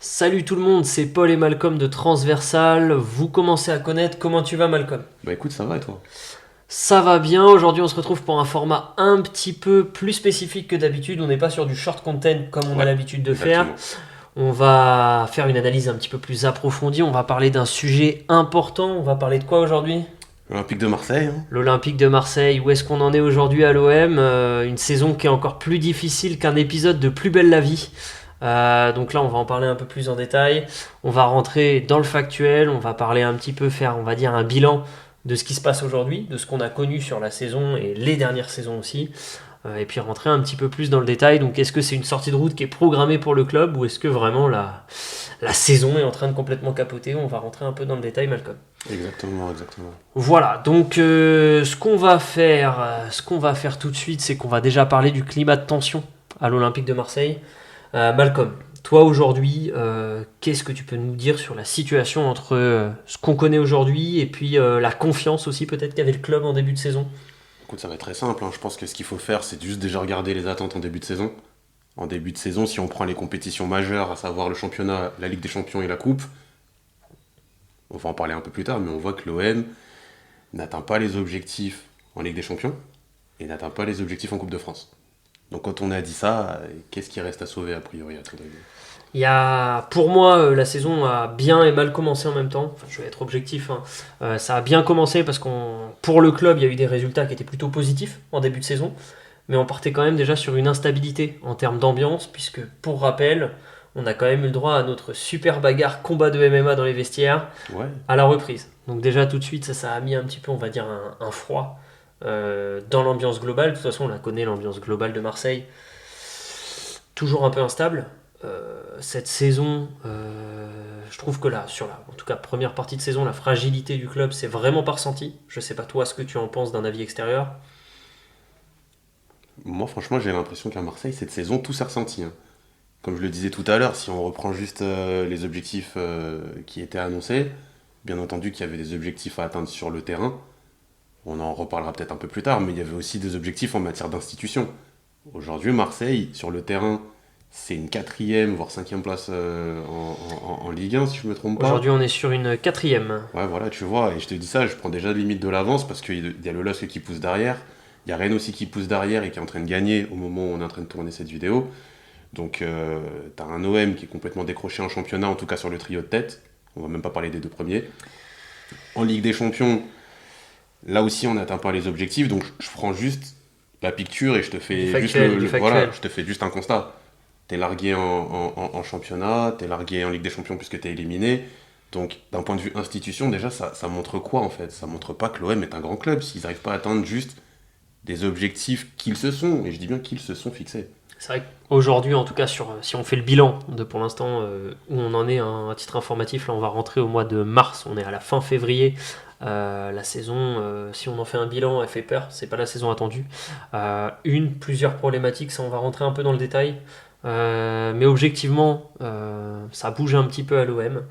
Salut tout le monde, c'est Paul et Malcolm de Transversal. Vous commencez à connaître. Comment tu vas, Malcolm? Bah écoute, ça va et toi? Ça va bien. Aujourd'hui, on se retrouve pour un format un petit peu plus spécifique que d'habitude. On n'est pas sur du short content comme on a Ouais, l'habitude de faire. exactement. On va faire une analyse un petit peu plus approfondie. On va parler d'un sujet important. On va parler de quoi aujourd'hui? Olympique de Marseille, hein. L'Olympique de Marseille. Où est-ce qu'on en est aujourd'hui à l'OM? Une saison qui est encore plus difficile qu'un épisode de Plus belle la vie. Donc là, on va en parler un peu plus en détail. On va rentrer dans le factuel. On va parler un petit peu, faire, on va dire, un bilan de ce qui se passe aujourd'hui, de ce qu'on a connu sur la saison et les dernières saisons aussi. Et puis rentrer un petit peu plus dans le détail. Donc, est-ce que c'est une sortie de route qui est programmée pour le club ou est-ce que vraiment la saison est en train de complètement capoter? On va rentrer un peu dans le détail, Malcolm. Exactement, exactement. Voilà, donc ce qu'on va faire tout de suite, c'est qu'on va déjà parler du climat de tension à l'Olympique de Marseille. Malcolm, toi aujourd'hui, qu'est-ce que tu peux nous dire sur la situation entre ce qu'on connaît aujourd'hui et puis la confiance aussi peut-être qu'avait le club en début de saison? Écoute, ça va être très simple, hein. Je pense que ce qu'il faut faire, c'est juste déjà regarder les attentes en début de saison. En début de saison, si on prend les compétitions majeures, à savoir le championnat, la Ligue des Champions et la Coupe, on va en parler un peu plus tard, mais on voit que l'OM n'atteint pas les objectifs en Ligue des Champions et n'atteint pas les objectifs en Coupe de France. Donc quand on a dit ça, qu'est-ce qui reste à sauver a priori à tout avis? Pour moi, la saison a bien et mal commencé en même temps. Enfin, je vais être objectif, hein. Ça a bien commencé parce pour le club, il y a eu des résultats qui étaient plutôt positifs en début de saison. Mais on partait quand même déjà sur une instabilité en termes d'ambiance, puisque pour rappel, on a quand même eu le droit à notre super bagarre combat de MMA dans les vestiaires Ouais, à la reprise. Donc déjà tout de suite, ça a mis un petit peu, on va dire, un froid dans l'ambiance globale. De toute façon, on la connaît, l'ambiance globale de Marseille. Toujours un peu instable. Cette saison, je trouve que là, en tout cas, première partie de saison, la fragilité du club, c'est vraiment pas ressenti. Je sais pas toi ce que tu en penses d'un avis extérieur. moi franchement j'ai l'impression qu'à Marseille, cette saison, tout s'est ressenti, hein. Comme je le disais tout à l'heure, si on reprend juste les objectifs qui étaient annoncés, bien entendu qu'il y avait des objectifs à atteindre sur le terrain, on en reparlera peut-être un peu plus tard, mais il y avait aussi des objectifs en matière d'institution. Aujourd'hui, Marseille, sur le terrain, c'est une quatrième, voire cinquième place en Ligue 1, si je ne me trompe pas. Aujourd'hui, on est sur une quatrième. Ouais, voilà, tu vois, et je te dis ça, je prends déjà limite de l'avance parce qu'il y a le LOSC qui pousse derrière, il y a Rennes aussi qui pousse derrière et qui est en train de gagner au moment où on est en train de tourner cette vidéo. Donc, t'as un OM qui est complètement décroché en championnat, en tout cas sur le trio de tête. On va même pas parler des deux premiers. En Ligue des Champions, là aussi, on n'atteint pas les objectifs. Donc, je prends juste la picture et je te Du fais juste factuel, du voilà, factuel. je te fais juste un constat. T'es largué en championnat, t'es largué en Ligue des Champions puisque t'es éliminé. Donc, d'un point de vue institution, déjà, ça montre quoi en fait? Ça montre pas que l'OM est un grand club s'ils n'arrivent pas à atteindre juste des objectifs qu'ils se sont, et je dis bien qu'ils se sont fixés. C'est vrai qu'aujourd'hui, en tout cas, si on fait le bilan de pour l'instant où on en est à titre informatif, là on va rentrer au mois de mars, on est à la fin février. La saison, si on en fait un bilan, elle fait peur, c'est pas la saison attendue. Plusieurs problématiques, ça on va rentrer un peu dans le détail. Mais objectivement, ça bouge un petit peu à l'OM.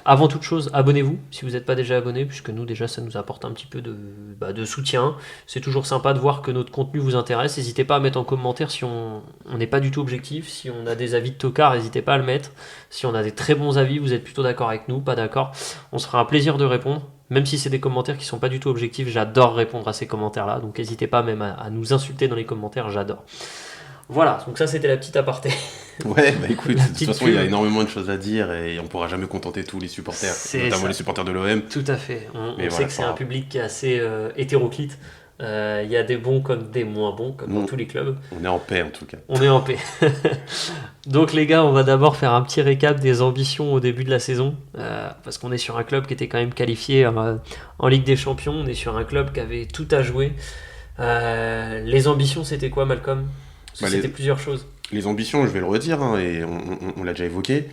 Avant toute chose, abonnez-vous si vous n'êtes pas déjà abonné, puisque nous déjà ça nous apporte un petit peu de soutien. C'est toujours sympa de voir que notre contenu vous intéresse. N'hésitez pas à mettre en commentaire si on n'est pas du tout objectif, si on a des avis de tocard, n'hésitez pas à le mettre. Si on a des très bons avis, vous êtes plutôt d'accord avec nous, pas d'accord, on se fera un plaisir de répondre. Même si c'est des commentaires qui sont pas du tout objectifs, j'adore répondre à ces commentaires-là. Donc n'hésitez pas même à nous insulter dans les commentaires, j'adore. Voilà, donc ça c'était la petite aparté. Ouais, bah écoute, La de toute petite façon, il y a pub. énormément de choses à dire et on pourra jamais contenter tous les supporters, C'est notamment ça. les supporters de l'OM. Tout à fait. Mais On sait voilà, que c'est c'est pas un grave. public qui est assez hétéroclite. Il y a des bons comme des moins bons, comme dans Nous, tous les clubs. on est en paix en tout cas. On est en paix. Donc les gars, on va d'abord faire un petit récap des ambitions au début de la saison. Parce qu'on est sur un club qui était quand même qualifié en Ligue des Champions. On est sur un club qui avait tout à jouer. Les ambitions, c'était quoi, Malcolm? Parce que Bah, c'était plusieurs choses. les ambitions, je vais le redire, hein, et on l'a déjà évoqué,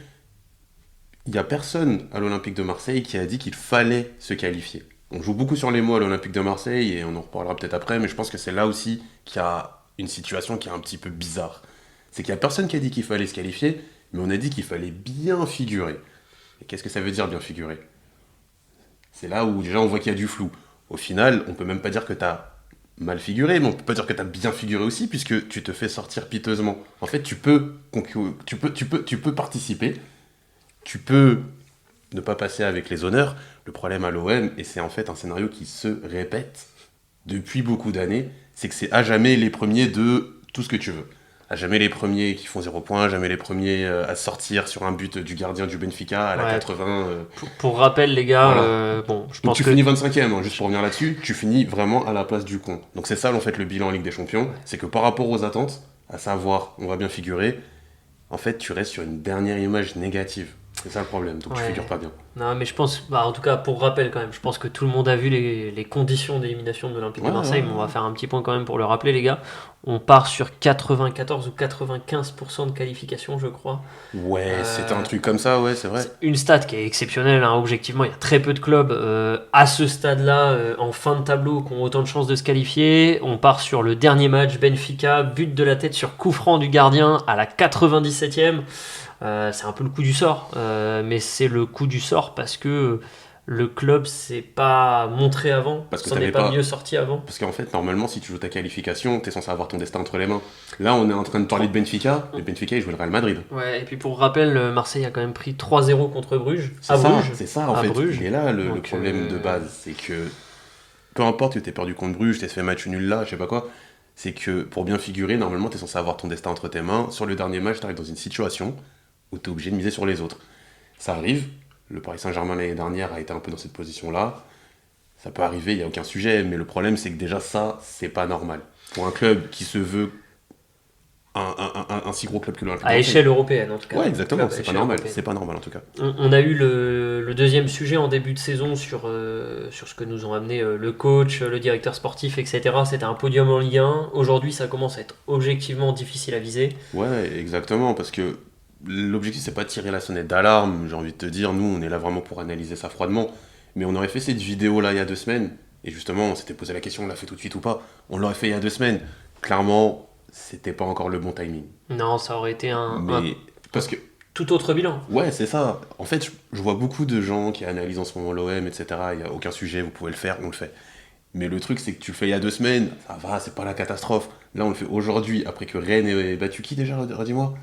il n'y a personne à l'Olympique de Marseille qui a dit qu'il fallait se qualifier. On joue beaucoup sur les mots à l'Olympique de Marseille et on en reparlera peut-être après, mais je pense que c'est là aussi qu'il y a une situation qui est un petit peu bizarre. C'est qu'il n'y a personne qui a dit qu'il fallait se qualifier, mais on a dit qu'il fallait bien figurer. Et qu'est-ce que ça veut dire bien figurer? C'est là où déjà on voit qu'il y a du flou. Au final, on peut même pas dire que tu as mal figuré, mais on peut pas dire que tu as bien figuré aussi, puisque tu te fais sortir piteusement. En fait, tu peux participer, tu peux ne pas passer avec les honneurs. Le problème à l'OM, et c'est en fait un scénario qui se répète depuis beaucoup d'années, c'est que c'est à jamais les premiers de tout ce que tu veux. À jamais les premiers qui font 0 points, à jamais les premiers à sortir sur un but du gardien du Benfica à la Ouais. 80. Pour rappel, les gars, Voilà. bon, je Donc pense tu que finis 25e, hein, juste pour revenir là-dessus, tu finis vraiment à la place du con. Donc c'est ça en fait le bilan en Ligue des Champions, c'est que par rapport aux attentes, à savoir on va bien figurer, en fait tu restes sur une dernière image négative. C'est ça le problème, donc tu ouais. figures pas bien. Non, mais je pense, en tout cas pour rappel quand même, je pense que tout le monde a vu les conditions d'élimination de l'Olympique de Ouais, Marseille, ouais, mais on ouais. va faire un petit point quand même pour le rappeler, les gars. On part sur 94 ou 95% de qualification, je crois. Ouais, c'était un Euh, truc comme ça, ouais, c'est vrai. c'est une stat qui est exceptionnelle, hein. Objectivement, il y a très peu de clubs à ce stade-là, en fin de tableau, qui ont autant de chances de se qualifier. On part sur le dernier match, Benfica, but de la tête sur coup franc du gardien à la 97e. C'est un peu le coup du sort, mais c'est le coup du sort parce que le club s'est pas montré avant, Parce que s'en est t'avais pas mieux pas. sorti avant. Parce qu'en fait, normalement, si tu joues ta qualification, t'es censé avoir ton destin entre les mains. Là, on est en train de parler de Benfica, et Benfica, il joue le Real Madrid. Ouais, et puis pour rappel, Marseille a quand même pris 3-0 contre Bruges, C'est ça, en à fait. Bruges. Il est là le Donc, problème de base. C'est que peu importe que t'aies perdu contre Bruges, t'aies fait match nul là, je sais pas quoi, c'est que pour bien figurer, normalement, t'es censé avoir ton destin entre tes mains. Sur le dernier match, t'arrives dans une situation où t'es obligé de miser sur les autres. Ça arrive. Le Paris Saint-Germain l'année dernière a été un peu dans cette position-là. Ça peut arriver, il n'y a aucun sujet, mais le problème, c'est que déjà ça, c'est pas normal. Pour un club qui se veut un si gros club que l'Olympique de à Marseille. échelle européenne en tout cas. Ouais, exactement, Club à c'est pas échelle normal. européenne. C'est pas normal en tout cas. On a eu le deuxième sujet en début de saison sur ce que nous ont amené le coach, le directeur sportif, etc. C'était un podium en Ligue 1. Aujourd'hui, ça commence à être objectivement difficile à viser. Ouais, exactement, parce que l'objectif, c'est pas de tirer la sonnette d'alarme, j'ai envie de te dire, nous, on est là vraiment pour analyser ça froidement. Mais on aurait fait cette vidéo-là il y a 2 semaines, et justement, on s'était posé la question, on l'a fait tout de suite ou pas. On l'aurait fait il y a 2 semaines. Clairement, c'était pas encore le bon timing. Non, ça aurait été un Mais, parce que, tout autre bilan. ouais, c'est ça. En fait, je vois beaucoup de gens qui analysent en ce moment l'OM, etc. Il n'y a aucun sujet, vous pouvez le faire, on le fait. Mais le truc, c'est que tu le fais il y a 2 semaines, ça va, c'est pas la catastrophe. Là, on le fait aujourd'hui, après que Rennes ait battu qui déjà, redis-moi?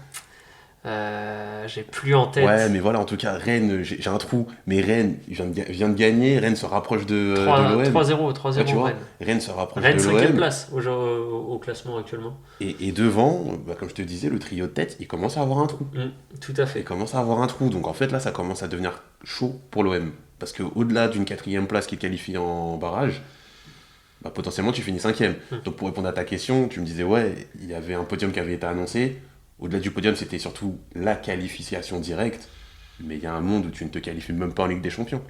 J'ai plus en tête. Ouais, mais voilà, en tout cas, Rennes, j'ai un trou. Mais Rennes vient de gagner, Rennes se rapproche de 3, l'OM. 3-0, 3-0 Ouais, tu vois, Rennes. Rennes se rapproche Rennes de 5ème l'OM. place au classement actuellement. Et devant, bah, comme je te disais, le trio de tête, il commence à avoir un trou. Tout à Il fait. commence à avoir un trou. Donc en fait, là, ça commence à devenir chaud pour l'OM. Parce qu'au-delà d'une 4e place qui te qualifie en barrage, bah, potentiellement, tu finis 5e. Donc pour répondre à ta question, tu me disais, ouais, il y avait un podium qui avait été annoncé. Au-delà du podium, c'était surtout la qualification directe. Mais il y a un monde où tu ne te qualifies même pas en Ligue des Champions.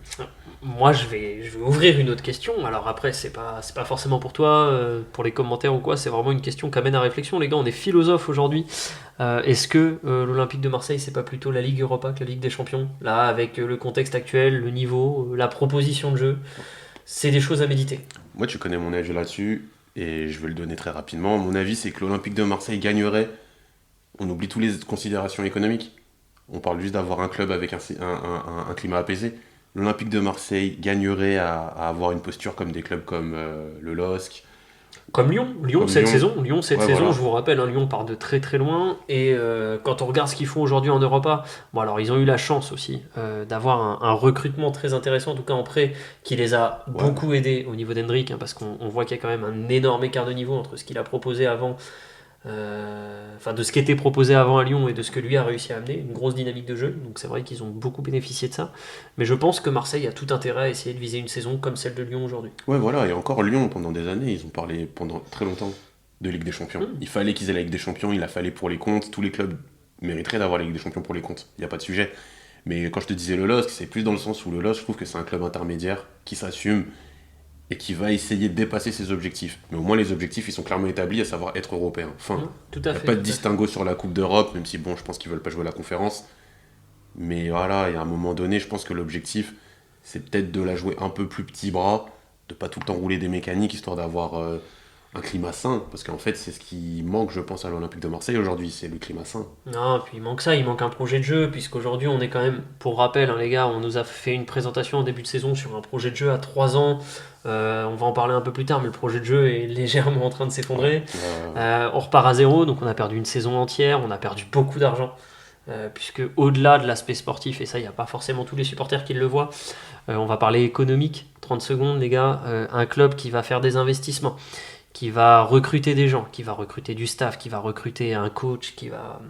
Moi, je vais ouvrir une autre question. Alors après, c'est pas forcément pour toi, pour les commentaires ou quoi. C'est vraiment une question qui amène à réflexion. Les gars, on est philosophes aujourd'hui. Est-ce que l'Olympique de Marseille, c'est pas plutôt la Ligue Europa que la Ligue des Champions? Là, avec le contexte actuel, le niveau, la proposition de jeu, c'est des choses à méditer. Moi, tu connais mon avis là-dessus, et je vais le donner très rapidement. Mon avis, c'est que l'Olympique de Marseille gagnerait. On oublie toutes les considérations économiques. On parle juste d'avoir un club avec un climat apaisé. L'Olympique de Marseille gagnerait à avoir une posture comme des clubs comme le LOSC. Comme Lyon, Comme cette Lyon. saison, Lyon cette Ouais, saison, voilà. je vous rappelle, hein, Lyon part de très très loin et quand on regarde ce qu'ils font aujourd'hui en Europa, bon alors ils ont eu la chance aussi d'avoir un recrutement très intéressant, en tout cas en prêt, qui les a Ouais. beaucoup aidés au niveau d'Hendrick, hein, parce qu'on voit qu'il y a quand même un énorme écart de niveau entre ce qu'il a proposé avant, de ce qui était proposé avant à Lyon et de ce que lui a réussi à amener, une grosse dynamique de jeu, donc c'est vrai qu'ils ont beaucoup bénéficié de ça, mais je pense que Marseille a tout intérêt à essayer de viser une saison comme celle de Lyon aujourd'hui. Ouais, voilà. Et encore Lyon, pendant des années, ils ont parlé pendant très longtemps de Ligue des Champions. Il fallait qu'ils aient la Ligue des Champions, il a fallu pour les comptes. Tous les clubs mériteraient d'avoir la Ligue des Champions pour les comptes. Il n'y a pas de sujet. Mais quand je te disais le LOSC, c'est plus dans le sens où le LOSC, je trouve que c'est un club intermédiaire qui s'assume et qui va essayer de dépasser ses objectifs. Mais au moins, les objectifs, ils sont clairement établis, à savoir être européen. Enfin, Tout il à n'y a fait. pas de tout à fait. distinguo sur la Coupe d'Europe, même si, bon, je pense qu'ils veulent pas jouer la conférence. Mais voilà, il y a un moment donné, je pense que l'objectif, c'est peut-être de la jouer un peu plus petit bras, de pas tout le temps rouler des mécaniques, histoire d'avoir un climat sain, parce qu'en fait, c'est ce qui manque, je pense, à l'Olympique de Marseille aujourd'hui, c'est le climat sain. Non, puis il manque ça, il manque un projet de jeu, puisqu'aujourd'hui on est quand même, pour rappel, hein, les gars, on nous a fait une présentation au début de saison sur un projet de jeu à 3 ans. On va en parler un peu plus tard, mais le projet de jeu est légèrement en train de s'effondrer. On repart à zéro, donc on a perdu une saison entière, on a perdu beaucoup d'argent. Puisque au-delà de l'aspect sportif, et ça, il n'y a pas forcément tous les supporters qui le voient, on va parler économique. 30 secondes, les gars. Un club qui va faire des investissements, qui va recruter des gens, qui va recruter du staff, qui va recruter un coach, qui va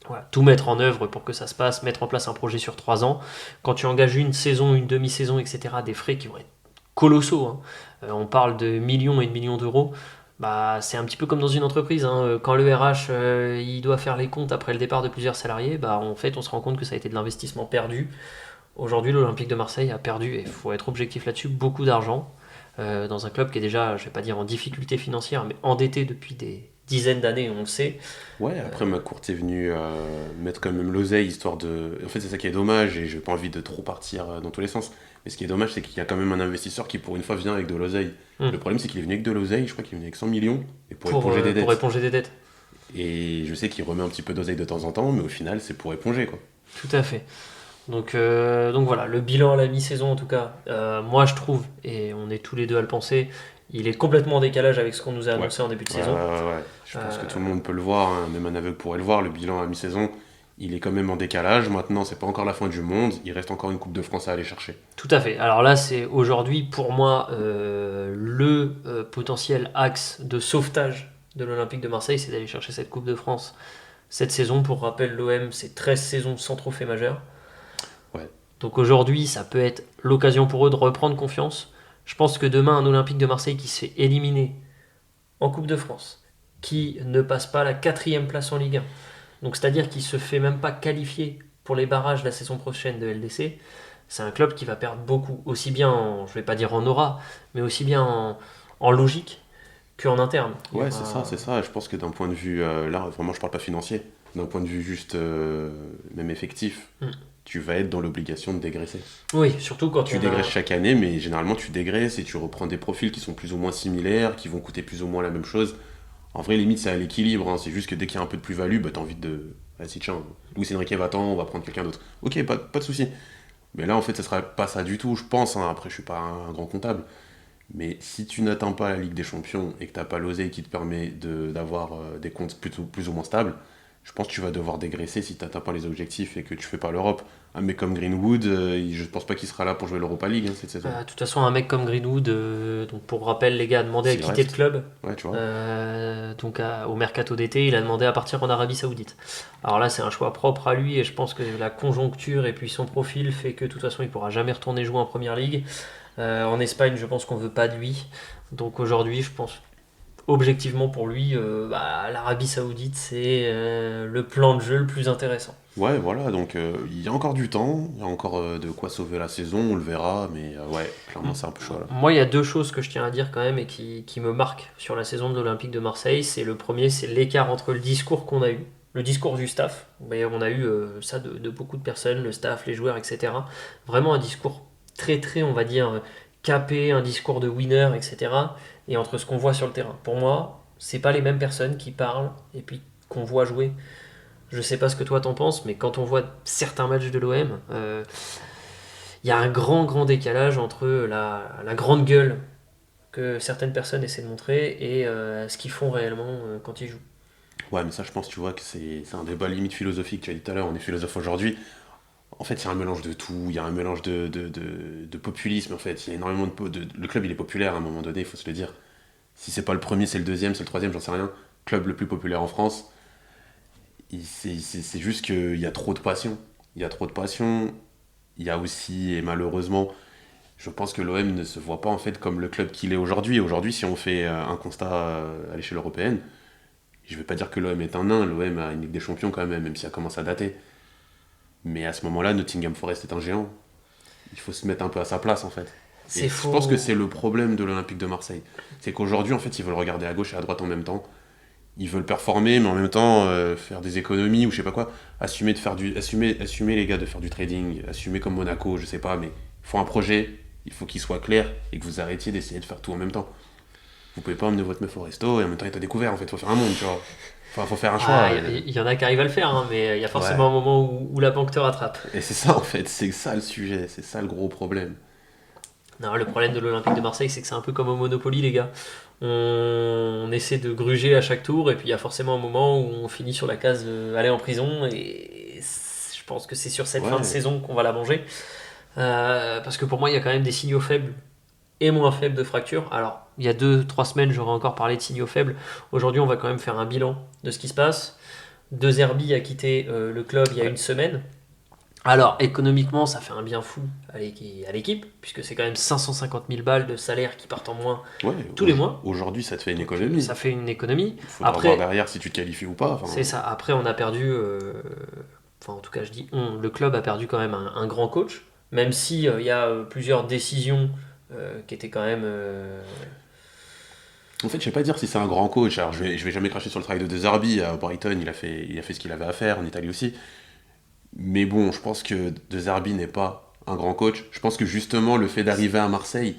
voilà, tout mettre en œuvre pour que ça se passe, mettre en place un projet sur 3 ans. Quand tu engages une saison, une demi-saison, etc., des frais qui vont être colossaux, hein. On parle de millions et de millions d'euros. Bah, c'est un petit peu comme dans une entreprise, hein. Quand le RH il doit faire les comptes après le départ de plusieurs salariés, bah, en fait on se rend compte que ça a été de l'investissement perdu. Aujourd'hui, l'Olympique de Marseille a perdu, et il faut être objectif là-dessus, beaucoup d'argent dans un club qui est déjà, je ne vais pas dire en difficulté financière, mais endetté depuis des dizaines d'années, on le sait. Ouais, après ma courte est venue mettre quand même l'oseille, histoire de... En fait, c'est ça qui est dommage, et j'ai pas envie de trop partir dans tous les sens. Mais ce qui est dommage, c'est qu'il y a quand même un investisseur qui, pour une fois, vient avec de l'oseille. Le problème, c'est qu'il est venu avec de l'oseille, je crois qu'il est venu avec 100 millions, et pour éponger des dettes. Pour éponger des dettes. Et je sais qu'il remet un petit peu d'oseille de temps en temps, mais au final, c'est pour éponger, quoi. Tout à fait. Donc voilà, le bilan à la mi-saison en tout cas, moi je trouve, et on est tous les deux à le penser, il est complètement en décalage avec ce qu'on nous a annoncé en début de saison. Ouais. Je pense que tout le monde peut le voir, hein. Même un aveugle pourrait le voir, le bilan à mi-saison, il est quand même en décalage. Maintenant, c'est pas encore la fin du monde, il reste encore une Coupe de France à aller chercher. Tout à fait. Alors là, c'est aujourd'hui pour moi le potentiel axe de sauvetage de l'Olympique de Marseille, c'est d'aller chercher cette Coupe de France cette saison. Pour rappel, l'OM, c'est 13 saisons sans trophée majeur. Ouais. Donc aujourd'hui, ça peut être l'occasion pour eux de reprendre confiance. Je pense que demain, un Olympique de Marseille qui se fait éliminer en Coupe de France, qui ne passe pas la 4e place en Ligue 1, donc c'est-à-dire qu'il ne se fait même pas qualifier pour les barrages la saison prochaine de LDC, c'est un club qui va perdre beaucoup, aussi bien je ne vais pas dire en aura, mais aussi bien en logique qu'en interne. Ouais, c'est ça. Je pense que d'un point de vue, là, vraiment, je parle pas financier, d'un point de vue juste, même effectif, tu vas être dans l'obligation de dégraisser. Oui, surtout quand tu dégraisses chaque année, mais généralement tu dégraisses et tu reprends des profils qui sont plus ou moins similaires, qui vont coûter plus ou moins la même chose. En vrai, limite, c'est à l'équilibre, hein. C'est juste que dès qu'il y a un peu de plus-value, bah, t'as envie de... Vas-y, tiens, Luis Enrique va-t'en, on va prendre quelqu'un d'autre. Ok, pas de souci. Mais là, en fait, ça sera pas ça du tout, je pense, hein. Après, je suis pas un grand comptable. Mais si tu n'atteins pas la Ligue des Champions et que t'as pas l'oseille qui te permet d'avoir des comptes plutôt, plus ou moins stables, je pense que tu vas devoir dégraisser si tu n'atteins pas les objectifs et que tu fais pas l'Europe. Un mec comme Greenwood, je pense pas qu'il sera là pour jouer l'Europa League, hein, cette saison. De toute façon, un mec comme Greenwood, donc pour rappel, les gars, a demandé à quitter le club. Ouais, tu vois. Donc au mercato d'été, il a demandé à partir en Arabie Saoudite. Alors là, c'est un choix propre à lui et je pense que la conjoncture et puis son profil fait que de toute façon, il pourra jamais retourner jouer en Première Ligue. En Espagne, je pense qu'on veut pas de lui. Donc aujourd'hui, je pense objectivement pour lui, l'Arabie Saoudite, c'est le plan de jeu le plus intéressant. Ouais, voilà, donc il y a encore du temps, il y a encore de quoi sauver la saison, on le verra, mais ouais, clairement c'est un peu chaud là. Moi, il y a 2 choses que je tiens à dire quand même et qui me marquent sur la saison de l'Olympique de Marseille. C'est le premier, c'est l'écart entre le discours qu'on a eu, le discours du staff. On a eu ça de beaucoup de personnes, le staff, les joueurs, etc. Vraiment un discours très très, on va dire, capé, un discours de winner, etc. Et entre ce qu'on voit sur le terrain. Pour moi, c'est pas les mêmes personnes qui parlent et puis qu'on voit jouer. Je sais pas ce que toi t'en penses, mais quand on voit certains matchs de l'OM, il y a un grand décalage entre la grande gueule que certaines personnes essaient de montrer et ce qu'ils font réellement quand ils jouent. Ouais, mais ça je pense, tu vois, que c'est un débat limite philosophique, tu as dit tout à l'heure, on est philosophe aujourd'hui. En fait, il y a un mélange de tout, il y a un mélange de populisme, en fait. Il y a énormément le club, il est populaire à un moment donné, il faut se le dire. Si c'est pas le premier, c'est le deuxième, c'est le troisième, j'en sais rien. Club le plus populaire en France. C'est juste qu'il y a trop de passion. Il y a trop de passion. Il y a aussi, et malheureusement, je pense que l'OM ne se voit pas en fait comme le club qu'il est aujourd'hui. Aujourd'hui, si on fait un constat à l'échelle européenne, je vais pas dire que l'OM est un nain, l'OM a une Ligue des Champions quand même si ça commence à dater. Mais à ce moment-là, Nottingham Forest est un géant. Il faut se mettre un peu à sa place en fait. C'est faux. Je pense que c'est le problème de l'Olympique de Marseille. C'est qu'aujourd'hui, en fait, ils veulent regarder à gauche et à droite en même temps. Ils veulent performer, mais en même temps faire des économies ou je sais pas quoi. Assumer les gars de faire du trading, assumer comme Monaco, je sais pas, mais il faut un projet, il faut qu'il soit clair et que vous arrêtiez d'essayer de faire tout en même temps. vous pouvez pas emmener votre meuf au resto et en même temps, il t'a découvert, en fait, faut faire un monde, tu vois. Enfin, faut faire un choix. Il y en a qui arrivent à le faire, hein, mais il y a Ouais. forcément un moment où la banque te rattrape. Et c'est ça, en fait, c'est ça le sujet, c'est ça le gros problème. Non, le problème de l'Olympique de Marseille, c'est que c'est un peu comme au Monopoly, les gars. On essaie de gruger à chaque tour, et puis il y a forcément un moment où on finit sur la case aller en prison, et je pense que c'est sur cette fin de Ouais, saison qu'on va la manger. Parce que pour moi, il y a quand même des signaux faibles et moins faibles de fracture. Alors, il y a 2-3 semaines, j'aurais encore parlé de signaux faibles. Aujourd'hui, on va quand même faire un bilan de ce qui se passe. De Zerbi a quitté le club il y a ouais, une semaine. Alors, économiquement, ça fait un bien fou à l'équipe, puisque c'est quand même 550 000 balles de salaire qui partent en moins ouais. tous les mois. Aujourd'hui, ça te fait une Donc, économie. ça fait une économie. Il faudra voir Après, derrière si tu te qualifies ou pas. Enfin, c'est ça. Après, on a perdu. Enfin, en tout cas, je dis on. Le club a perdu quand même un grand coach, même si il y a plusieurs décisions qui étaient quand même. en fait, je sais pas dire si c'est un grand coach. Alors, je vais jamais cracher sur le travail de Zerbi. À Brighton, il a fait ce qu'il avait à faire, en Italie aussi. Mais bon, je pense que De Zerbi n'est pas un grand coach. Je pense que justement, le fait d'arriver à Marseille,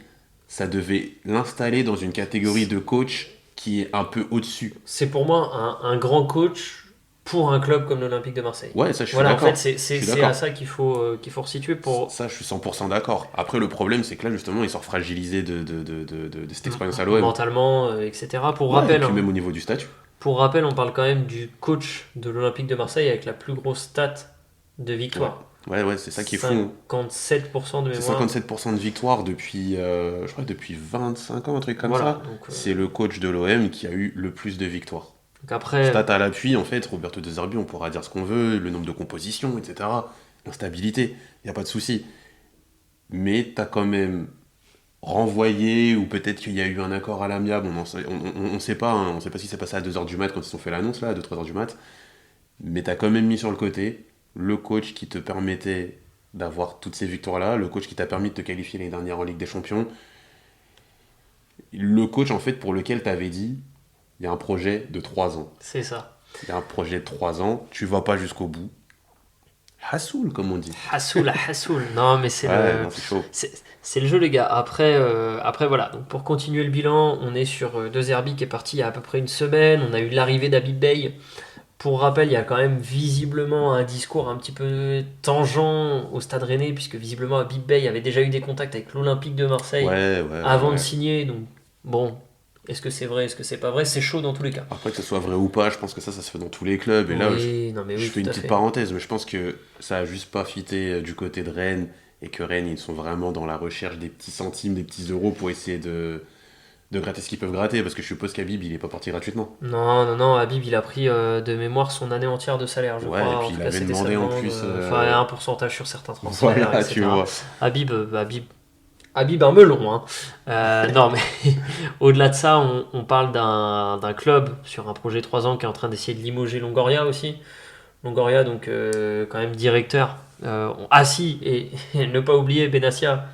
ça devait l'installer dans une catégorie de coach qui est un peu au-dessus. C'est pour moi un grand coach pour un club comme l'Olympique de Marseille. Ouais, ça, je suis Voilà, en d'accord. fait, Je suis c'est à d'accord. ça qu'il faut resituer pour. Ça, je suis 100% d'accord. Après, le problème, c'est que là, justement, il sort fragilisé de cette expérience à l'OM. Mentalement, etc. Pour Ouais, et rappel, puis hein, même au niveau du statut. pour rappel, on parle quand même du coach de l'Olympique de Marseille avec la plus grosse stat de Ouais, victoire. ouais, c'est ça qui est fou. 57% de C'est mémoire. 57% de victoire depuis, je crois, depuis 25 ans, un truc comme Voilà. ça. Donc, C'est le coach de l'OM qui a eu le plus de victoires. après, Stat à l'appui, en fait, Roberto De Zerbi, on pourra dire ce qu'on veut, le nombre de compositions, etc. L'instabilité, il n'y a pas de souci. Mais t'as quand même renvoyé, ou peut-être qu'il y a eu un accord à l'amiable, on sait pas, hein, on sait pas ce qui s'est passé à 2h du mat quand ils ont fait l'annonce, là, à 2-3h du mat. Mais t'as quand même mis sur le côté le coach qui te permettait d'avoir toutes ces victoires-là, le coach qui t'a permis de te qualifier les dernières en Ligue des Champions, le coach, en fait, pour lequel t'avais dit, il y a un projet de 3 ans. c'est ça. Il y a un projet de 3 ans, tu vas pas jusqu'au bout. Hassoul, comme on dit. Hassoul. Non, mais Ouais, non, c'est chaud. c'est le jeu, les gars. Après voilà. Donc, pour continuer le bilan, on est sur De Zerbi qui est parti il y a à peu près une semaine. On a eu l'arrivée d'Habib Bey. Pour rappel, il y a quand même visiblement un discours un petit peu tangent au Stade Rennais, puisque visiblement Habib Bey avait déjà eu des contacts avec l'Olympique de Marseille avant de Ouais. signer. Donc, bon, est-ce que c'est vrai, est-ce que c'est pas vrai? C'est chaud dans tous les cas. Après, que ce soit vrai ou pas, je pense que ça se fait dans tous les clubs. Et là, Oui, non, mais je oui, fais tout une à petite fait. parenthèse, mais je pense que ça a juste pas fité du côté de Rennes, et que Rennes, ils sont vraiment dans la recherche des petits centimes, des petits euros pour essayer de gratter ce qu'ils peuvent gratter, parce que je suppose qu'Habib, il est pas parti gratuitement. Non, Habib, il a pris de mémoire son année entière de salaire, je Ouais, crois. et En puis tout il cas, avait c'était sa demandé en demande. plus. Enfin, un pourcentage sur certains transferts, Voilà, tu etc. vois. Habib, un melon, hein. Non, mais au-delà de ça, on parle d'un club sur un projet 3 ans qui est en train d'essayer de limoger Longoria aussi. Longoria, donc, quand même directeur. Si, et ne pas oublier Benassia,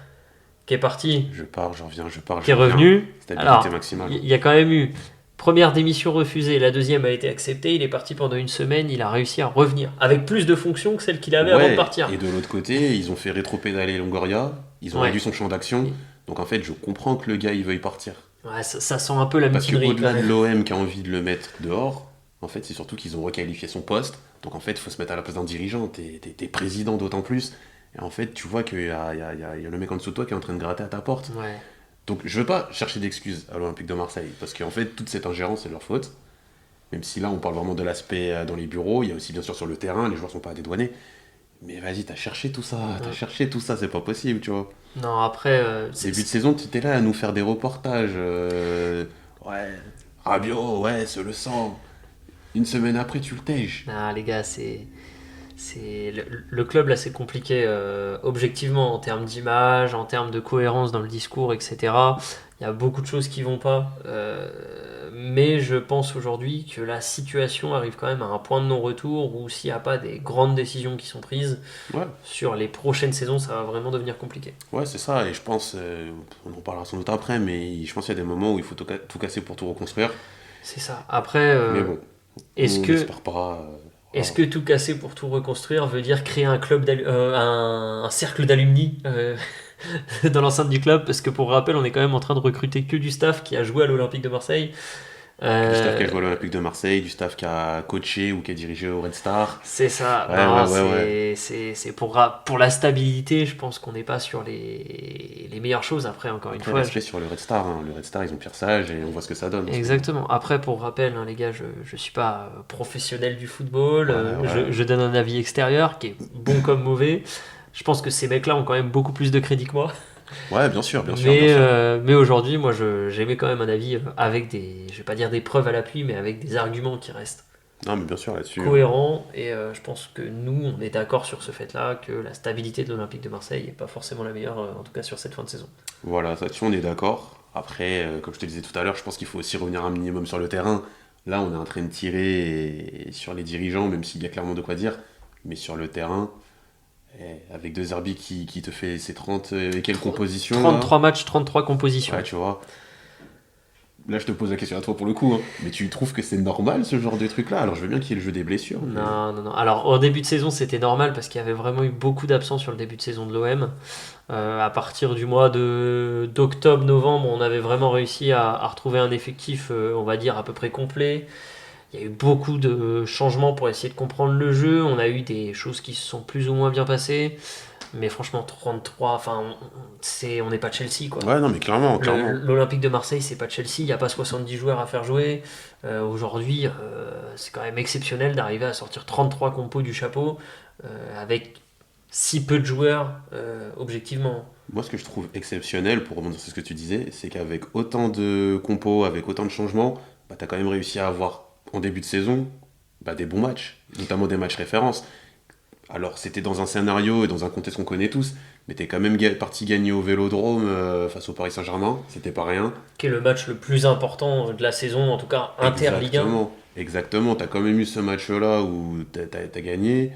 qui est parti, Je pars, je reviens, je pars, qui je est reviens. revenu. Stabilité Alors, maximale. il y a quand même eu première démission refusée, la deuxième a été acceptée. Il est parti pendant une semaine, il a réussi à revenir avec plus de fonctions que celle qu'il avait avant de Ouais, partir. et de l'autre côté, ils ont fait rétro-pédaler Longoria, ils ont Ouais. réduit son champ d'action, donc en fait, je comprends que le gars, il veuille partir. Ouais, ça sent un peu la Parce mutinerie quand qu'au-delà de même. l'OM qui a envie de le mettre dehors, en fait, c'est surtout qu'ils ont requalifié son poste, donc en fait, il faut se mettre à la place d'un dirigeant, t'es président d'autant plus, et en fait, tu vois qu'il y a le mec en dessous de toi qui est en train de gratter à ta porte. Ouais. Donc je veux pas chercher d'excuses à l'Olympique de Marseille, parce qu'en fait, toute cette ingérence, c'est de leur faute. Même si là, on parle vraiment de l'aspect dans les bureaux, il y a aussi bien sûr sur le terrain, les joueurs sont pas dédouanés. Mais vas-y, t'as cherché tout ça, c'est pas possible, tu vois. Non, après, Début de saison, tu étais là à nous faire des reportages. Ouais, Rabiot, ouais, c'est le sang. Une semaine après, tu le tèges. ah, les gars, le club là, c'est compliqué objectivement en termes d'image, en termes de cohérence dans le discours, etc. Il y a beaucoup de choses qui vont pas. Mais je pense aujourd'hui que la situation arrive quand même à un point de non-retour où s'il n'y a pas des grandes décisions qui sont prises Ouais, sur les prochaines saisons, ça va vraiment devenir compliqué. ouais, c'est ça. Et je pense, on en parlera sans doute après, mais je pense qu'il y a des moments où il faut tout casser pour tout reconstruire. C'est ça. Après, Mais bon, est-ce on que n'espère pas. Est-ce que tout casser pour tout reconstruire veut dire créer un club un cercle d'alumni dans l'enceinte du club, parce que pour rappel, on est quand même en train de recruter que du staff qui a joué à l'Olympique de Marseille. Du staff qui a joué à l'Olympique de Marseille, du staff qui a coaché ou qui a dirigé au Red Star. C'est ça. Ouais, Non, ouais. c'est pour la stabilité, je pense qu'on n'est pas sur les meilleures choses. Après, encore une Après, fois. respect sur le Red Star. Hein. Le Red Star, ils ont Pierre Sage et on voit ce que ça donne. Exactement. Après, pour rappel, hein, les gars, je suis pas professionnel du football. Ouais. Je donne un avis extérieur qui est bon comme mauvais. Je pense que ces mecs-là ont quand même beaucoup plus de crédit que moi. Ouais, bien sûr, bien sûr, Mais, bien sûr. mais aujourd'hui, moi, j'émets quand même un avis avec des, je vais pas dire des preuves à l'appui, mais avec des arguments qui restent Non, mais bien sûr, là-dessus. cohérents. Et je pense que nous, on est d'accord sur ce fait-là, que la stabilité de l'Olympique de Marseille n'est pas forcément la meilleure, en tout cas sur cette fin de saison. Voilà, là-dessus, on est d'accord. Après, comme je te disais tout à l'heure, je pense qu'il faut aussi revenir un minimum sur le terrain. Là, on est en train de tirer sur les dirigeants, même s'il y a clairement de quoi dire. Mais sur le terrain, avec deux Zerbi qui te fait ses 30 et quelle composition là 33 matchs, 33 compositions. Ouais, tu vois. Là, je te pose la question à toi pour le coup. Hein. Mais tu trouves que c'est normal ce genre de truc-là? Alors, je veux bien qu'il y ait le jeu des blessures. Mais... Non. Alors, au début de saison, c'était normal parce qu'il y avait vraiment eu beaucoup d'absents sur le début de saison de l'OM. À partir du mois d'octobre-novembre, on avait vraiment réussi à retrouver un effectif, on va dire, à peu près complet. Il y a eu beaucoup de changements pour essayer de comprendre le jeu. On a eu des choses qui se sont plus ou moins bien passées. Mais franchement, 33, enfin, on n'est pas Chelsea, quoi. Ouais, non, mais clairement, clairement. L'Olympique de Marseille, c'est pas Chelsea, il n'y a pas 70 joueurs à faire jouer. Aujourd'hui, c'est quand même exceptionnel d'arriver à sortir 33 compos du chapeau avec si peu de joueurs, objectivement. Moi, ce que je trouve exceptionnel, pour rebondir sur ce que tu disais, c'est qu'avec autant de compos, avec autant de changements, bah, tu as quand même réussi à avoir, en début de saison, bah, des bons matchs, notamment des matchs références. Alors, c'était dans un scénario et dans un contexte qu'on connaît tous, mais tu es quand même parti gagner au Vélodrome face au Paris Saint-Germain, c'était pas rien. Qui est le match le plus important de la saison, en tout cas inter-Ligue 1. Exactement, tu as quand même eu ce match-là où tu as gagné.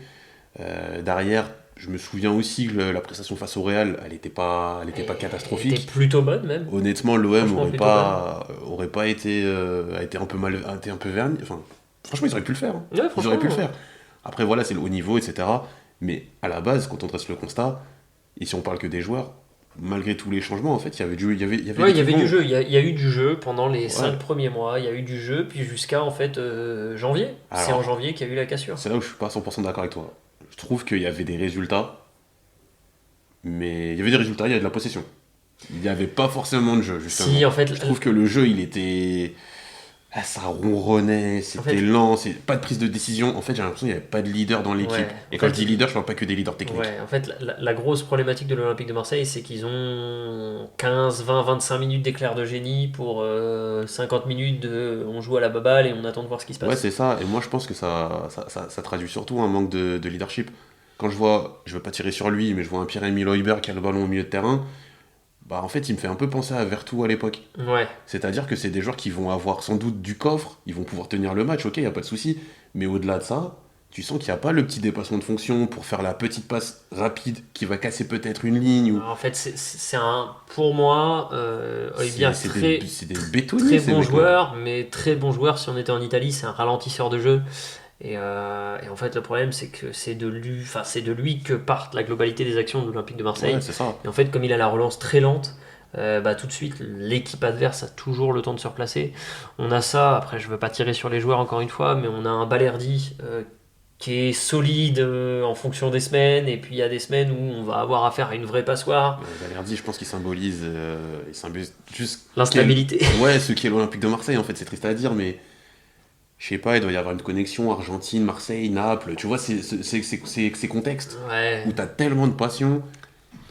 Derrière, je me souviens aussi que la prestation face au Real, elle était pas Elle était catastrophique. plutôt bonne, même. Honnêtement, l'OM Franchement, aurait pas été, a été un peu mal, a été un peu verni. Enfin, franchement, ils auraient pu le faire. Hein. Ouais, Ils auraient pu le franchement. faire. Après, voilà, c'est le haut niveau, etc. Mais à la base, quand on dresse le constat, et si on parle que des joueurs, malgré tous les changements, en fait, il y avait Ouais, il y des avait trucs du bons. jeu. Il y a eu du jeu pendant les Ouais. 5 premiers mois. Il y a eu du jeu, puis jusqu'à en fait janvier. C'est en Alors, janvier qu'il y a eu la cassure. c'est là où je suis pas 100% d'accord avec toi. Je trouve qu'il y avait des résultats, mais il y avait des résultats, il y avait de la possession. Il n'y avait pas forcément de jeu, justement. Si, en fait, Je trouve que le jeu, il était. Ah, ça ronronnait, en c'était fait, lent, pas de prise de décision. En fait, j'ai l'impression qu'il n'y avait pas de leader dans l'équipe. ouais, Et en quand fait, je dis leader, je parle pas que des leaders techniques. ouais, en fait, la grosse problématique de l'Olympique de Marseille, c'est qu'ils ont 15, 20, 25 minutes d'éclair de génie pour 50 minutes de on joue à la baballe et on attend de voir ce qui se Ouais, passe. c'est ça. Et moi, je pense que ça traduit surtout un manque de leadership. Quand je vois, je veux pas tirer sur lui, mais je vois un Pierre-Emile Højbjerg qui a le ballon au milieu de terrain, bah en fait, il me fait un peu penser à Vertou à l'époque. Ouais, C'est-à-dire que c'est des joueurs qui vont avoir sans doute du coffre, ils vont pouvoir tenir le match, ok, il n'y a pas de souci. Mais au-delà de ça, tu sens qu'il n'y a pas le petit dépassement de fonction pour faire la petite passe rapide qui va casser peut-être une ligne. Ou... en fait, c'est un, pour moi, Højbjerg, C'est des bétonniers, très ces bon mecs-là. joueur, mais très bon joueur. Si on était en Italie, c'est un ralentisseur de jeu. Et en fait, le problème, c'est que c'est de lui que partent la globalité des actions de l'Olympique de Ouais, Marseille. c'est ça. Et en fait, comme il a la relance très lente, bah, tout de suite, l'équipe adverse a toujours le temps de se replacer. On a ça, après, je veux pas tirer sur les joueurs encore une fois, mais on a un Balerdi qui est solide en fonction des semaines, et puis il y a des semaines où on va avoir affaire à une vraie passoire. Balerdi, je pense il symbolise juste L'instabilité. ouais, ce qu'est l'Olympique de Marseille, en fait, c'est triste à dire, mais je sais pas, il doit y avoir une connexion Argentine, Marseille, Naples, tu vois, ces contextes Ouais. où t'as tellement de passion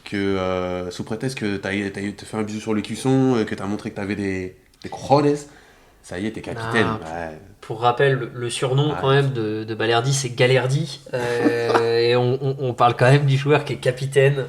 que sous prétexte que t'as fait un bisou sur le cuisson, que t'as montré que t'avais des cojones, ça y est, t'es capitaine. Ah, Ouais. pour rappel, le surnom quand Ouais. même de Balerdi, c'est Galerdi. Et on parle quand même du joueur qui est capitaine.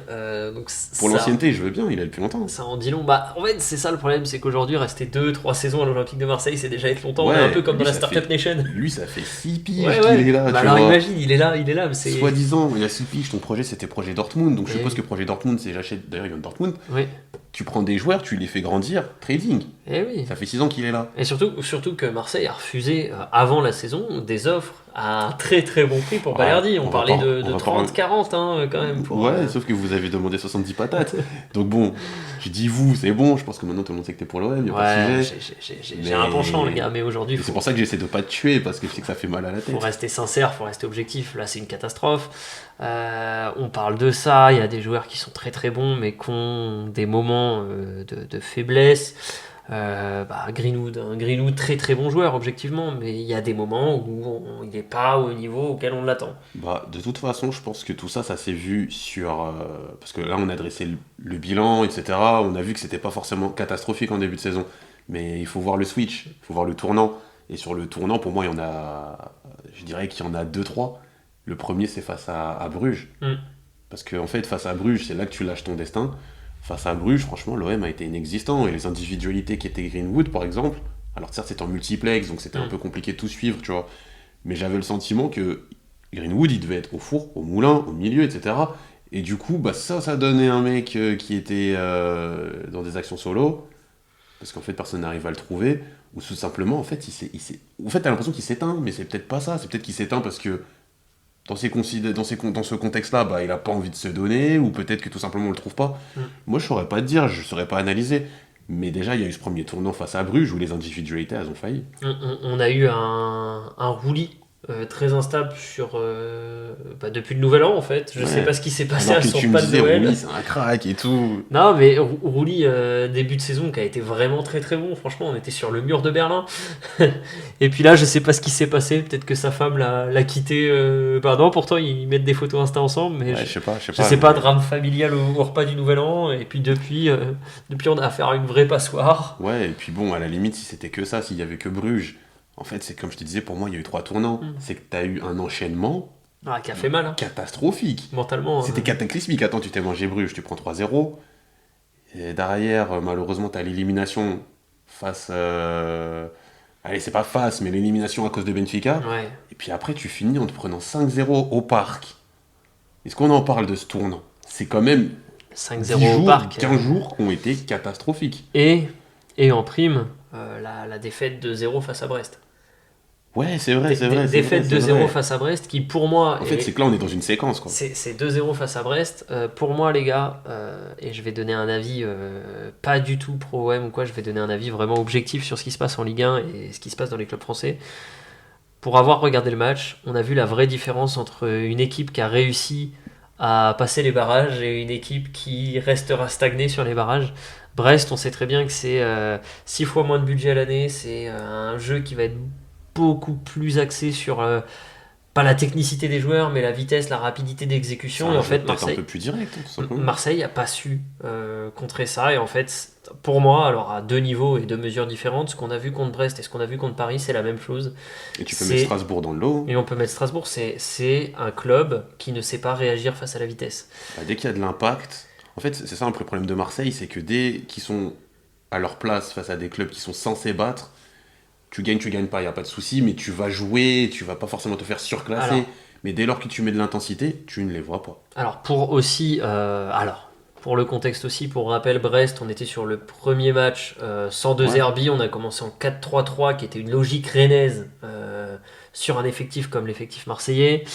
Donc Pour ça, l'ancienneté, je veux bien, il est depuis longtemps. ça en dit long. Bah, en fait, c'est ça le problème, c'est qu'aujourd'hui, rester 2-3 saisons à l'Olympique de Marseille, c'est déjà être longtemps. On est un Ouais, peu comme dans lui, la ça Startup fait, Nation. lui, ça fait 6 piges Ouais, qu'il ouais. est là, Bah tu alors vois. imagine, il est là, mais c'est. Soi-disant, il a 6 piges, ton projet c'était projet Dortmund, donc je Eh suppose oui. que projet Dortmund, c'est j'achète, d'ailleurs il vient de Dortmund, Oui, tu prends des joueurs, tu les fais grandir, trading. eh oui. Ça fait 6 ans qu'il est là. Et surtout que Marseille a refusé fait avant la saison des offres à un très très bon prix pour Balerdi. On parlait de 30-40 quand même. Ouais, sauf que vous avez demandé 70 patates. Donc bon, je dis vous, c'est bon. Je pense que maintenant tout le monde sait que t'es pour l'OM, y a pas de sujet. J'ai un penchant, les gars, mais aujourd'hui. C'est pour ça que j'essaie de pas te tuer, parce que je sais que ça fait mal à la tête. Faut rester sincère, faut rester objectif. Là, c'est une catastrophe. On parle de ça. Il y a des joueurs qui sont très très bons, mais qui ont des moments de faiblesse. Greenwood, très très bon joueur objectivement, mais il y a des moments où il n'est pas au niveau auquel on l'attend. De toute façon, je pense que tout ça, ça s'est vu sur... parce que là, on a dressé le bilan, etc. On a vu que c'était pas forcément catastrophique en début de saison. Mais il faut voir le switch, il faut voir le tournant. Et sur le tournant, pour moi, il y en a... Je dirais qu'il y en a 2-3. Le premier, c'est face à Bruges. Parce qu'en fait, face à Bruges, c'est là que tu lâches ton destin. Face à Bruges, franchement, l'OM a été inexistant. Et les individualités qui étaient Greenwood, par exemple, alors certes, c'était en multiplex, donc c'était un peu compliqué de tout suivre, tu vois. Mais j'avais le sentiment que Greenwood, il devait être au four, au moulin, au milieu, etc. Et du coup, ça donnait un mec qui était dans des actions solo, parce qu'en fait, personne n'arrive à le trouver, ou tout simplement, en fait, en fait, t'as l'impression qu'il s'éteint, mais c'est peut-être pas ça. C'est peut-être qu'il s'éteint parce que dans ce contexte-là, il a pas envie de se donner, ou peut-être que tout simplement on le trouve pas. Moi, je saurais pas te dire, je saurais pas analyser. Mais déjà, il y a eu ce premier tournant face à Bruges où les individualités, elles ont failli. On a eu un roulis très instable depuis le nouvel an en fait. Je sais pas ce qui s'est passé à son pas de Noël. Rouli, c'est un crack et tout. Non mais Rouli début de saison qui a été vraiment très très bon. Franchement, on était sur le mur de Berlin. Et puis là, je sais pas ce qui s'est passé. Peut-être que sa femme l'a quitté. Non, pourtant ils mettent des photos Insta ensemble. Mais je sais sais pas, drame familial au repas du nouvel an. Et puis depuis on a affaire à une vraie passoire. Ouais, et puis bon, à la limite, si c'était que ça, s'il y avait que Bruges. En fait, c'est comme je te disais, pour moi, il y a eu 3 tournants. C'est que tu as eu un enchaînement qui a fait mal. Catastrophique. Mentalement. C'était cataclysmique. Attends, tu t'es mangé Bruges, tu prends 3-0. Et derrière, malheureusement, tu as l'élimination face. Allez, c'est pas face, mais l'élimination à cause de Benfica. Ouais. Et puis après, tu finis en te prenant 5-0 au parc. Est-ce qu'on en parle de ce tournant ? C'est quand même 5-0 au parc. 15 jours qui ont été catastrophiques. Et en prime, la défaite de 0 face à Brest. Ouais, c'est vrai. Défaite 2-0 face à Brest qui, pour moi... En fait, c'est que là, on est dans une séquence, quoi. C'est 2-0 face à Brest. Pour moi, les gars, et je vais donner un avis pas du tout pro-OM ou quoi, je vais donner un avis vraiment objectif sur ce qui se passe en Ligue 1 et ce qui se passe dans les clubs français. Pour avoir regardé le match, on a vu la vraie différence entre une équipe qui a réussi à passer les barrages et une équipe qui restera stagnée sur les barrages. Brest, on sait très bien que c'est 6 fois moins de budget à l'année, c'est un jeu qui va être beaucoup plus axé sur pas la technicité des joueurs, mais la vitesse, la rapidité d'exécution. Et en fait, Marseille, un peu plus direct, tout simplement. Marseille n'a pas su contrer ça. Et en fait, pour moi, alors à 2 niveaux et 2 mesures différentes, ce qu'on a vu contre Brest et ce qu'on a vu contre Paris, c'est la même chose. Et tu peux mettre Strasbourg dans le lot. Et on peut mettre Strasbourg. C'est un club qui ne sait pas réagir face à la vitesse. Dès qu'il y a de l'impact, en fait, c'est ça un peu le problème de Marseille, c'est que dès qu'ils sont à leur place face à des clubs qui sont censés battre, tu gagnes pas, il n'y a pas de souci, mais tu vas jouer, tu vas pas forcément te faire surclasser. Mais dès lors que tu mets de l'intensité, tu ne les vois pas. Alors, pour le contexte aussi, pour rappel, Brest, on était sur le premier match sans De Zerbi, on a commencé en 4-3-3, qui était une logique rennaise sur un effectif comme l'effectif marseillais.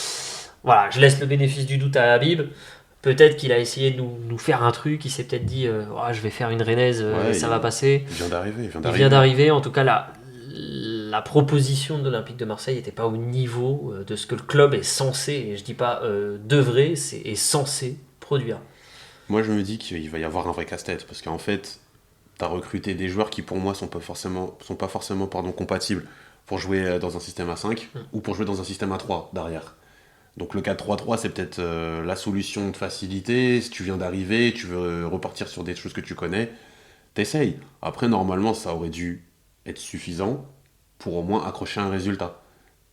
Voilà, je laisse le bénéfice du doute à Habib. Peut-être qu'il a essayé de nous faire un truc, il s'est peut-être dit je vais faire une rennaise et ça va passer. Il vient d'arriver. En tout cas, la proposition de l'Olympique de Marseille n'était pas au niveau de ce que le club est censé, et je dis pas devrait, est censé produire. Moi, je me dis qu'il va y avoir un vrai casse-tête, parce qu'en fait, tu as recruté des joueurs qui, pour moi, sont pas forcément compatibles pour jouer dans un système à 5 ou pour jouer dans un système à 3 derrière. Donc le 4-3-3, c'est peut-être la solution de facilité. Si tu viens d'arriver, tu veux repartir sur des choses que tu connais, t'essayes. Après, normalement, ça aurait dû être suffisant pour au moins accrocher un résultat.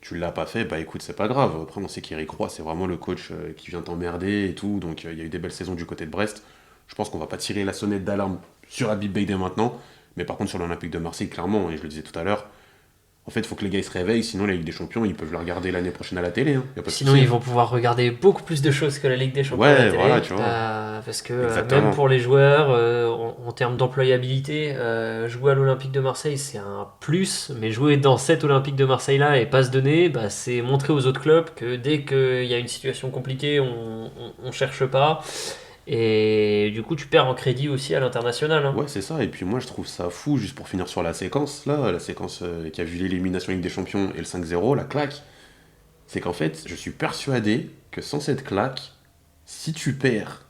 Tu l'as pas fait, écoute, c'est pas grave. Après, on sait qu'Éric Roy, c'est vraiment le coach qui vient t'emmerder et tout. Donc il y a eu des belles saisons du côté de Brest. Je pense qu'on va pas tirer la sonnette d'alarme sur Habib Beye dès maintenant. Mais par contre, sur l'Olympique de Marseille, clairement, et je le disais tout à l'heure, En fait, il faut que les gars ils se réveillent, sinon la Ligue des Champions, ils peuvent la regarder l'année prochaine à la télé, hein. Y a pas de Sinon, souci. ils vont pouvoir regarder beaucoup plus de choses que la Ligue des Champions à la Ouais, télé. voilà, tu vois. Parce que même Exactement. pour les joueurs, en termes d'employabilité, jouer à l'Olympique de Marseille, c'est un plus. Mais jouer dans cet Olympique de Marseille-là et pas se donner, bah, c'est montrer aux autres clubs que dès qu'il y a une situation compliquée, on cherche pas. Et du coup, tu perds en crédit aussi à l'international, hein. Ouais, c'est ça. Et puis moi, je trouve ça fou, juste pour finir sur la séquence, là, la séquence qui a vu l'élimination Ligue des Champions et le 5-0, la claque. C'est qu'en fait, je suis persuadé que sans cette claque, si tu perds,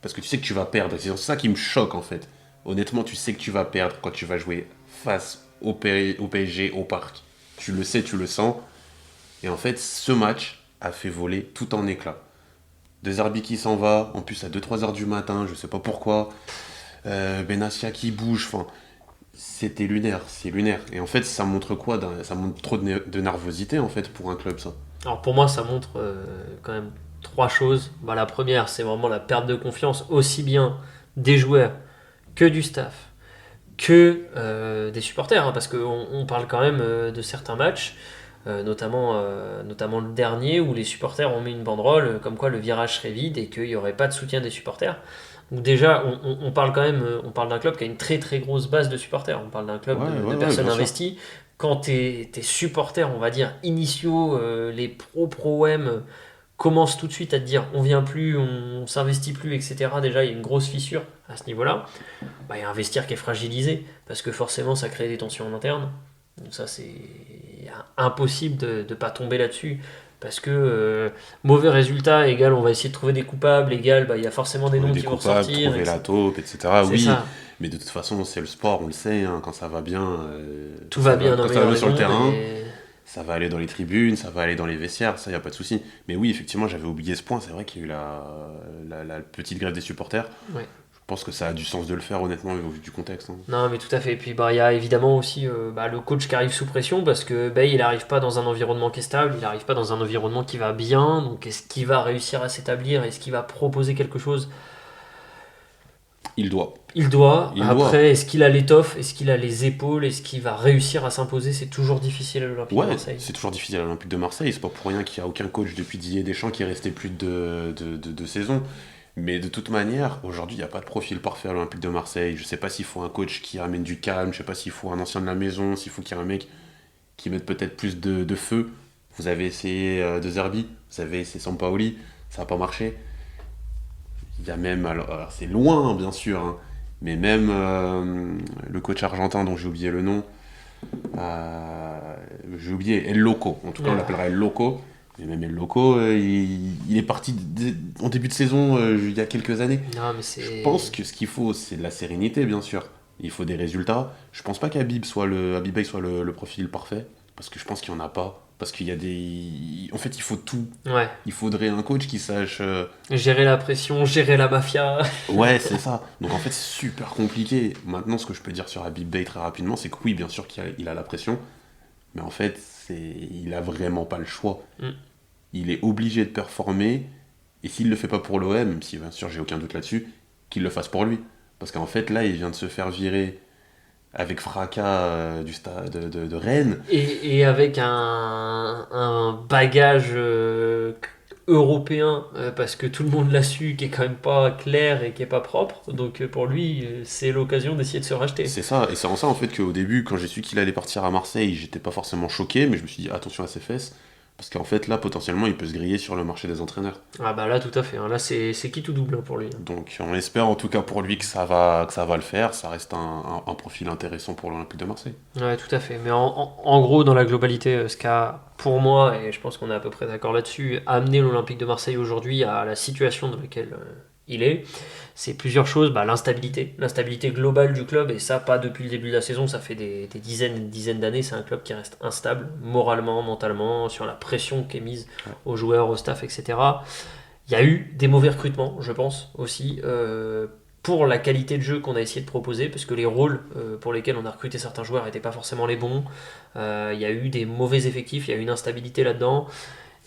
parce que tu sais que tu vas perdre, c'est ça qui me choque en fait. Honnêtement, tu sais que tu vas perdre quand tu vas jouer face au PSG, au parc. Tu le sais, tu le sens. Et en fait, ce match a fait voler tout en éclats. De Zerbi qui s'en va, en plus à 2-3 heures du matin, je sais pas pourquoi. Benassia qui bouge, enfin, c'était lunaire, c'est lunaire. Et en fait, ça montre quoi? Ça montre trop de nervosité en fait pour un club, ça. Alors pour moi, ça montre quand même trois choses. Bah, la première, c'est vraiment la perte de confiance aussi bien des joueurs que du staff, que des supporters, hein, parce qu'on parle quand même de certains matchs, notamment le dernier où les supporters ont mis une banderole comme quoi le virage serait vide et qu'il n'y aurait pas de soutien des supporters. Donc déjà, on parle quand même, on parle d'un club qui a une très très grosse base de supporters. On parle d'un club Ouais, de ouais, ouais, personnes bien sûr. investies. Quand tes supporters, on va dire initiaux, les pro-M, commencent tout de suite à te dire on vient plus, on s'investit plus, etc. Déjà, il y a une grosse fissure à ce niveau-là. Bah, il y a un vestiaire qui est fragilisé parce que forcément, ça crée des tensions en interne. Donc ça, c'est impossible de ne pas tomber là-dessus. Parce que mauvais résultat égale on va essayer de trouver des coupables, égale bah, il y a forcément des Trouver noms des qui vont coupables, ressortir, trouver la etc. taupe, etc. C'est Oui, ça. mais de toute façon, c'est le sport, on le sait, hein, quand ça va bien, Tout va bien dans quand le ça va meilleur bien des sur le mondes. terrain, Et... ça va aller dans les tribunes, ça va aller dans les vestiaires, ça, y a pas de souci. Mais oui, effectivement, j'avais oublié ce point, c'est vrai qu'il y a eu la petite grève des supporters. Ouais. Je pense que ça a du sens de le faire, honnêtement, au vu du contexte, hein. Non, mais tout à fait. Et puis, bah, il y a évidemment aussi bah, le coach qui arrive sous pression parce que bah, il n'arrive pas dans un environnement qui est stable, il n'arrive pas dans un environnement qui va bien. Donc, est-ce qu'il va réussir à s'établir? Est-ce qu'il va proposer quelque chose? Il doit. Il doit. Il doit. Après, est-ce qu'il a l'étoffe? Est-ce qu'il a les épaules? Est-ce qu'il va réussir à s'imposer? C'est toujours difficile à l'Olympique de Ouais, Marseille. c'est toujours difficile à l'Olympique de Marseille, c'est pas pour rien qu'il n'y a aucun coach depuis Didier Deschamps qui est resté plus de saisons. Mais de toute manière, aujourd'hui, il n'y a pas de profil parfait à l'Olympique de Marseille. Je sais pas s'il faut un coach qui ramène du calme, je sais pas s'il faut un ancien de la maison, s'il faut qu'il y ait un mec qui mette peut-être plus de feu. Vous avez essayé De Zerbi, vous avez essayé Sampaoli, ça n'a pas marché. Il y a même, alors, c'est loin hein, bien sûr, hein, mais même le coach argentin dont j'ai oublié le nom, j'ai oublié El Loco, en tout cas on Ouais. l'appellera El Loco. Mais même El Loco, il est parti en début de saison il y a quelques années. Non, mais Je c'est. pense que ce qu'il faut, c'est de la sérénité, bien sûr. Il faut des résultats. Je pense pas Habib Bey soit le profil parfait, parce que je pense qu'il n'y en a pas. Parce qu'il y a des. En fait, il faut tout. Ouais. Il faudrait un coach qui sache. Gérer la pression, gérer la mafia. Ouais, c'est ça. Donc en fait, c'est super compliqué. Maintenant, ce que je peux dire sur Habib Bey très rapidement, c'est que oui, bien sûr qu'il a la pression, mais en fait, il a vraiment pas le choix. Mm. Il est obligé de performer, et s'il le fait pas pour l'OM, même si bien sûr j'ai aucun doute là-dessus, qu'il le fasse pour lui. Parce qu'en fait, là, il vient de se faire virer avec fracas du stade de Rennes. Et avec un bagage européen, parce que tout le monde l'a su, qui est quand même pas clair et qui est pas propre. Donc pour lui, c'est l'occasion d'essayer de se racheter. C'est ça, et c'est en ça en fait qu'au début, quand j'ai su qu'il allait partir à Marseille, j'étais pas forcément choqué, mais je me suis dit attention à ses fesses, parce qu'en fait là, potentiellement, il peut se griller sur le marché des entraîneurs. Ah bah là, tout à fait, hein. Là, c'est qui tout double hein, pour lui, hein. Donc on espère en tout cas pour lui que ça va le faire, ça reste un profil intéressant pour l'Olympique de Marseille. Ouais, tout à fait. Mais en gros, dans la globalité, ce qu'a, pour moi, et je pense qu'on est à peu près d'accord là-dessus, amené l'Olympique de Marseille aujourd'hui à la situation dans laquelle il est, c'est plusieurs choses. Bah, l'instabilité globale du club, et ça, pas depuis le début de la saison, ça fait des dizaines et des dizaines d'années. C'est un club qui reste instable, moralement, mentalement, sur la pression qui est mise Ouais. aux joueurs, au staff, etc. Il y a eu des mauvais recrutements, je pense, aussi, pour la qualité de jeu qu'on a essayé de proposer, parce que les rôles pour lesquels on a recruté certains joueurs n'étaient pas forcément les bons. Il y a eu des mauvais effectifs, il y a eu une instabilité là-dedans.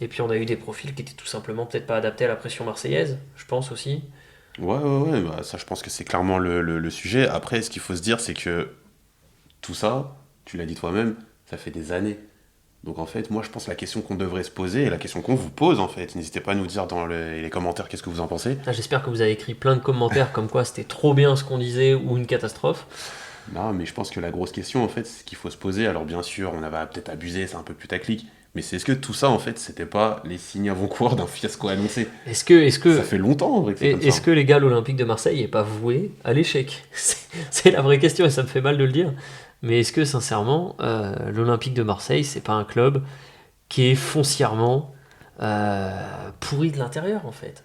Et puis on a eu des profils qui étaient tout simplement peut-être pas adaptés à la pression marseillaise, je pense aussi. Ouais, bah, ça je pense que c'est clairement le sujet. Après, ce qu'il faut se dire, c'est que tout ça, tu l'as dit toi-même, Ça fait des années. Donc en fait, moi je pense que la question qu'on devrait se poser, et la question qu'on vous pose en fait, n'hésitez pas à nous dire dans les commentaires qu'est-ce que vous en pensez. J'espère que vous avez écrit plein de commentaires comme quoi c'était trop bien ce qu'on disait ou une catastrophe. Non, mais je pense que la grosse question en fait, c'est ce qu'il faut se poser. Alors bien sûr, on avait peut-être abusé, c'est un peu putaclic. Mais c'est est-ce que tout ça en fait, c'était pas les signes avant-coureurs d'un fiasco annoncé? Ça fait longtemps en vrai que c'est comme Est-ce ça. que les gars, l'Olympique de Marseille n'est pas voué à l'échec? C'est la vraie question et ça me fait mal de le dire. Mais est-ce que sincèrement, l'Olympique de Marseille, c'est pas un club qui est foncièrement pourri de l'intérieur en fait?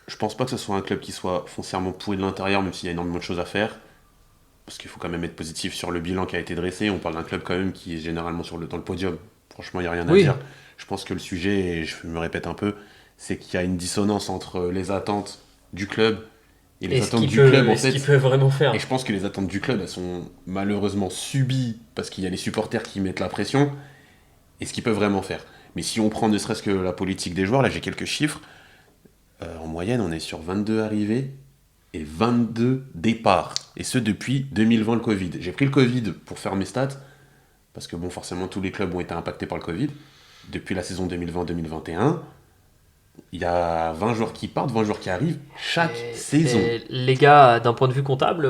Je pense pas que ce soit un club qui soit foncièrement pourri de l'intérieur, même s'il y a énormément de choses à faire. Parce qu'il faut quand même être positif sur le bilan qui a été dressé. On parle d'un club quand même qui est généralement dans le podium. Franchement, il n'y a rien à Oui. dire. Je pense que le sujet, et je me répète un peu, c'est qu'il y a une dissonance entre les attentes du club et les attentes du club en Est-ce qu'il fait. peut vraiment faire? Et je pense que les attentes du club, elles sont malheureusement subies parce qu'il y a les supporters qui mettent la pression et ce qu'ils peuvent vraiment faire. Mais si on prend ne serait-ce que la politique des joueurs, là j'ai quelques chiffres, en moyenne on est sur 22 arrivées et 22 départs. Et ce depuis 2020 le Covid. J'ai pris le Covid pour faire mes stats, parce que bon forcément tous les clubs ont été impactés par le Covid. Depuis la saison 2020-2021, il y a 20 joueurs qui partent, 20 joueurs qui arrivent chaque saison. Les gars, d'un point de vue comptable,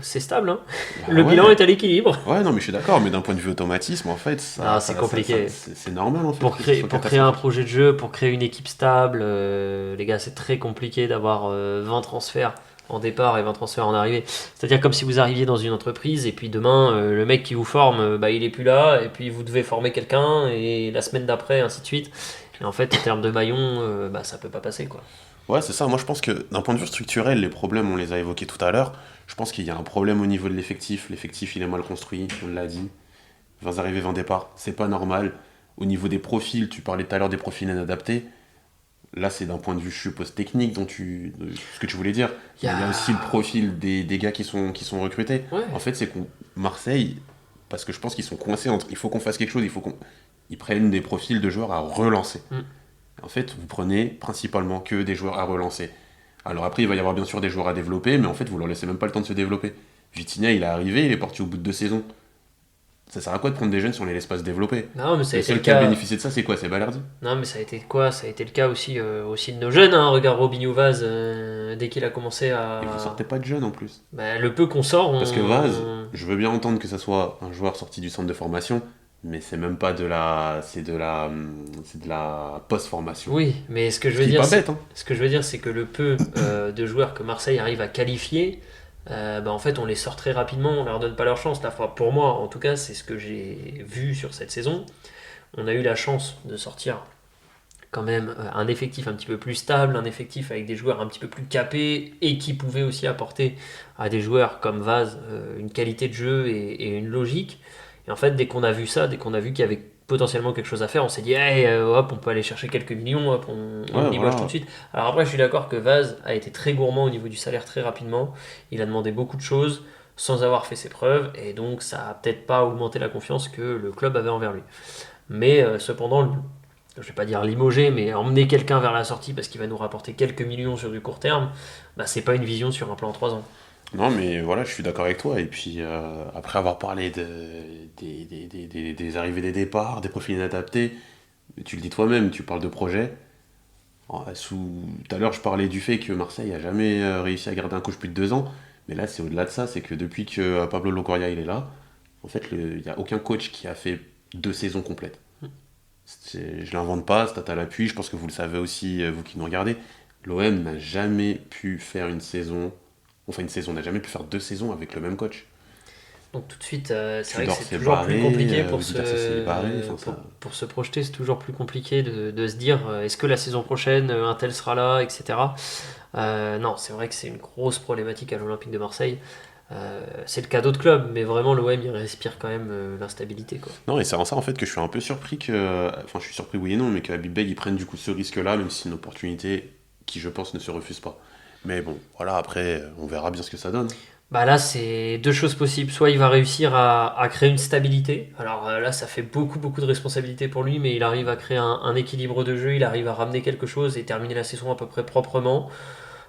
c'est stable, hein. Bah Le bilan ouais. est à l'équilibre. Ouais, non, mais je suis d'accord, mais d'un point de vue automatisme, en fait, C'est compliqué. c'est normal, en fait. Pour que ce soit créer un catastrophique. projet de jeu, pour créer une équipe stable, les gars, c'est très compliqué d'avoir 20 transferts en départ et 20 transferts en arrivée. C'est-à-dire comme si vous arriviez dans une entreprise et puis demain, le mec qui vous forme, il est plus là et puis vous devez former quelqu'un et la semaine d'après, ainsi de suite. Et en fait, en termes de maillon, ça peut pas passer, quoi. Ouais, c'est ça. Moi, je pense que d'un point de vue structurel, les problèmes, on les a évoqués tout à l'heure. Je pense qu'il y a un problème au niveau de l'effectif. L'effectif, il est mal construit, on l'a dit. 20 arrivées, 20 départs, c'est pas normal. Au niveau des profils, tu parlais tout à l'heure des profils inadaptés. Là, c'est d'un point de vue, je suppose, technique, de ce que tu voulais dire. Il y Mais il y a a... aussi le profil des gars qui sont recrutés. Ouais. En fait, c'est qu'on Marseille, parce que je pense qu'ils sont coincés entre il faut qu'on fasse quelque chose, il faut qu'on ils prennent des profils de joueurs à relancer. Mm. En fait, vous prenez principalement que des joueurs à relancer. Alors après, il va y avoir bien sûr des joueurs à développer, mais en fait, vous leur laissez même pas le temps de se développer. Vitinha, il est arrivé, il est parti au bout de 2 saisons. Ça sert à quoi de prendre des jeunes si on les laisse pas se développer? Non, mais ça a Le été le seul qui a cas. bénéficié de ça, c'est quoi? C'est Balerdi. Non, mais ça a été quoi? Ça a été le cas aussi, aussi de nos jeunes, hein. Regarde Robinho Vaz, dès qu'il a commencé Et vous sortez pas de jeunes en plus. le peu qu'on sort, Parce que Vaz, je veux bien entendre que ça soit un joueur sorti du centre de formation, mais c'est même pas de la. C'est de la post-formation. Oui, mais ce que je Ce veux qui est dire, pas bête, hein. ce que je veux dire, c'est que le peu de joueurs que Marseille arrive à qualifier, en fait, on les sort très rapidement, on leur donne pas leur chance. Là, pour moi, en tout cas, c'est ce que j'ai vu sur cette saison. On a eu la chance de sortir quand même un effectif un petit peu plus stable, un effectif avec des joueurs un petit peu plus capés et qui pouvaient aussi apporter à des joueurs comme Vaz une qualité de jeu et une logique. Et en fait, dès qu'on a vu ça, dès qu'on a vu qu'il y avait potentiellement quelque chose à faire, on s'est dit, hey, hop, on peut aller chercher quelques millions, hop, on Ouais, le débauche voilà. tout de suite. Alors après, je suis d'accord que Vaz a été très gourmand au niveau du salaire très rapidement. Il a demandé beaucoup de choses sans avoir fait ses preuves, et donc ça a peut-être pas augmenté la confiance que le club avait envers lui. Mais cependant, je vais pas dire limoger, mais emmener quelqu'un vers la sortie parce qu'il va nous rapporter quelques millions sur du court terme, c'est pas une vision sur un plan 3 ans. Non, mais voilà, je suis d'accord avec toi. Et puis, après avoir parlé des arrivées, des départs, des profils inadaptés, tu le dis toi-même, tu parles de projet. Tout à l'heure, je parlais du fait que Marseille a jamais réussi à garder un coach plus de 2 ans. Mais là, c'est au-delà de ça. C'est que depuis que Pablo Longoria il est là, en fait, il n'y a aucun coach qui a fait 2 saisons complètes. Je l'invente pas, stat à l'appui. Je pense que vous le savez aussi, vous qui nous regardez. L'OM n'a jamais pu faire une saison. Enfin, une saison, on n'a jamais pu faire 2 saisons avec le même coach. Donc tout de suite, c'est vrai que Tudor c'est s'est toujours barré, plus compliqué Rudi Garcia s'est barré, enfin, pour se projeter, c'est toujours plus compliqué de se dire est-ce que la saison prochaine un tel sera là, etc. Non, c'est vrai que c'est une grosse problématique à l'Olympique de Marseille. C'est le cas d'autres clubs, mais vraiment l'OM il respire quand même l'instabilité, quoi. Non, et c'est en ça en fait que je suis un peu surpris que. Enfin, je suis surpris, oui et non, mais qu'Habib Bey il prenne du coup ce risque-là, même si c'est une opportunité qui, je pense, ne se refuse pas. Mais bon, voilà, après, on verra bien ce que ça donne. Bah là, c'est deux choses possibles. Soit il va réussir à créer une stabilité. Alors là, ça fait beaucoup, beaucoup de responsabilités pour lui, mais il arrive à créer un équilibre de jeu, il arrive à ramener quelque chose et terminer la saison à peu près proprement.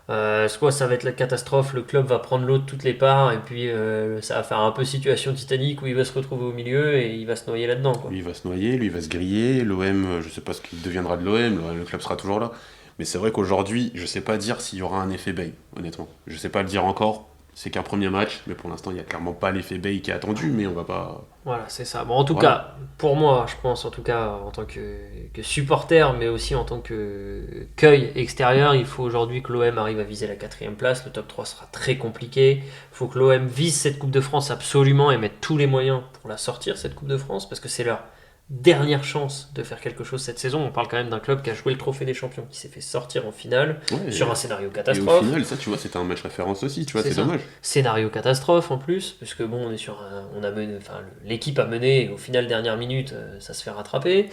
Soit ça va être la catastrophe, le club va prendre l'eau de toutes les parts, et puis ça va faire un peu situation Titanic où il va se retrouver au milieu et il va se noyer là-dedans, quoi. Lui, il va se noyer, lui, il va se griller. L'OM, je sais pas ce qu'il deviendra de l'OM, le club sera toujours là. Mais c'est vrai qu'aujourd'hui, je sais pas dire s'il y aura un effet Bay, honnêtement. Je sais pas le dire encore. C'est qu'un premier match, mais pour l'instant, il y a clairement pas l'effet Bay qui est attendu, mais on va pas. Voilà, c'est ça. Bon, en tout Voilà. cas, pour moi, je pense, en tout cas, en tant que supporter, mais aussi en tant que qu'œil extérieur, il faut aujourd'hui que l'OM arrive à viser la quatrième place. Le top 3 sera très compliqué. Il faut que l'OM vise cette Coupe de France absolument et mette tous les moyens pour la sortir, cette Coupe de France, parce que c'est leur dernière chance de faire quelque chose cette saison. On parle quand même d'un club qui a joué le trophée des champions, qui s'est fait sortir en finale Ouais, sur un scénario et au catastrophe. final, ça, tu vois, c'était un match référence aussi, tu vois, C'est c'est ça. dommage. Scénario catastrophe en plus, parce que bon, on est sur on a mené, enfin, l'équipe a mené, et au final dernière minute, ça se fait rattraper.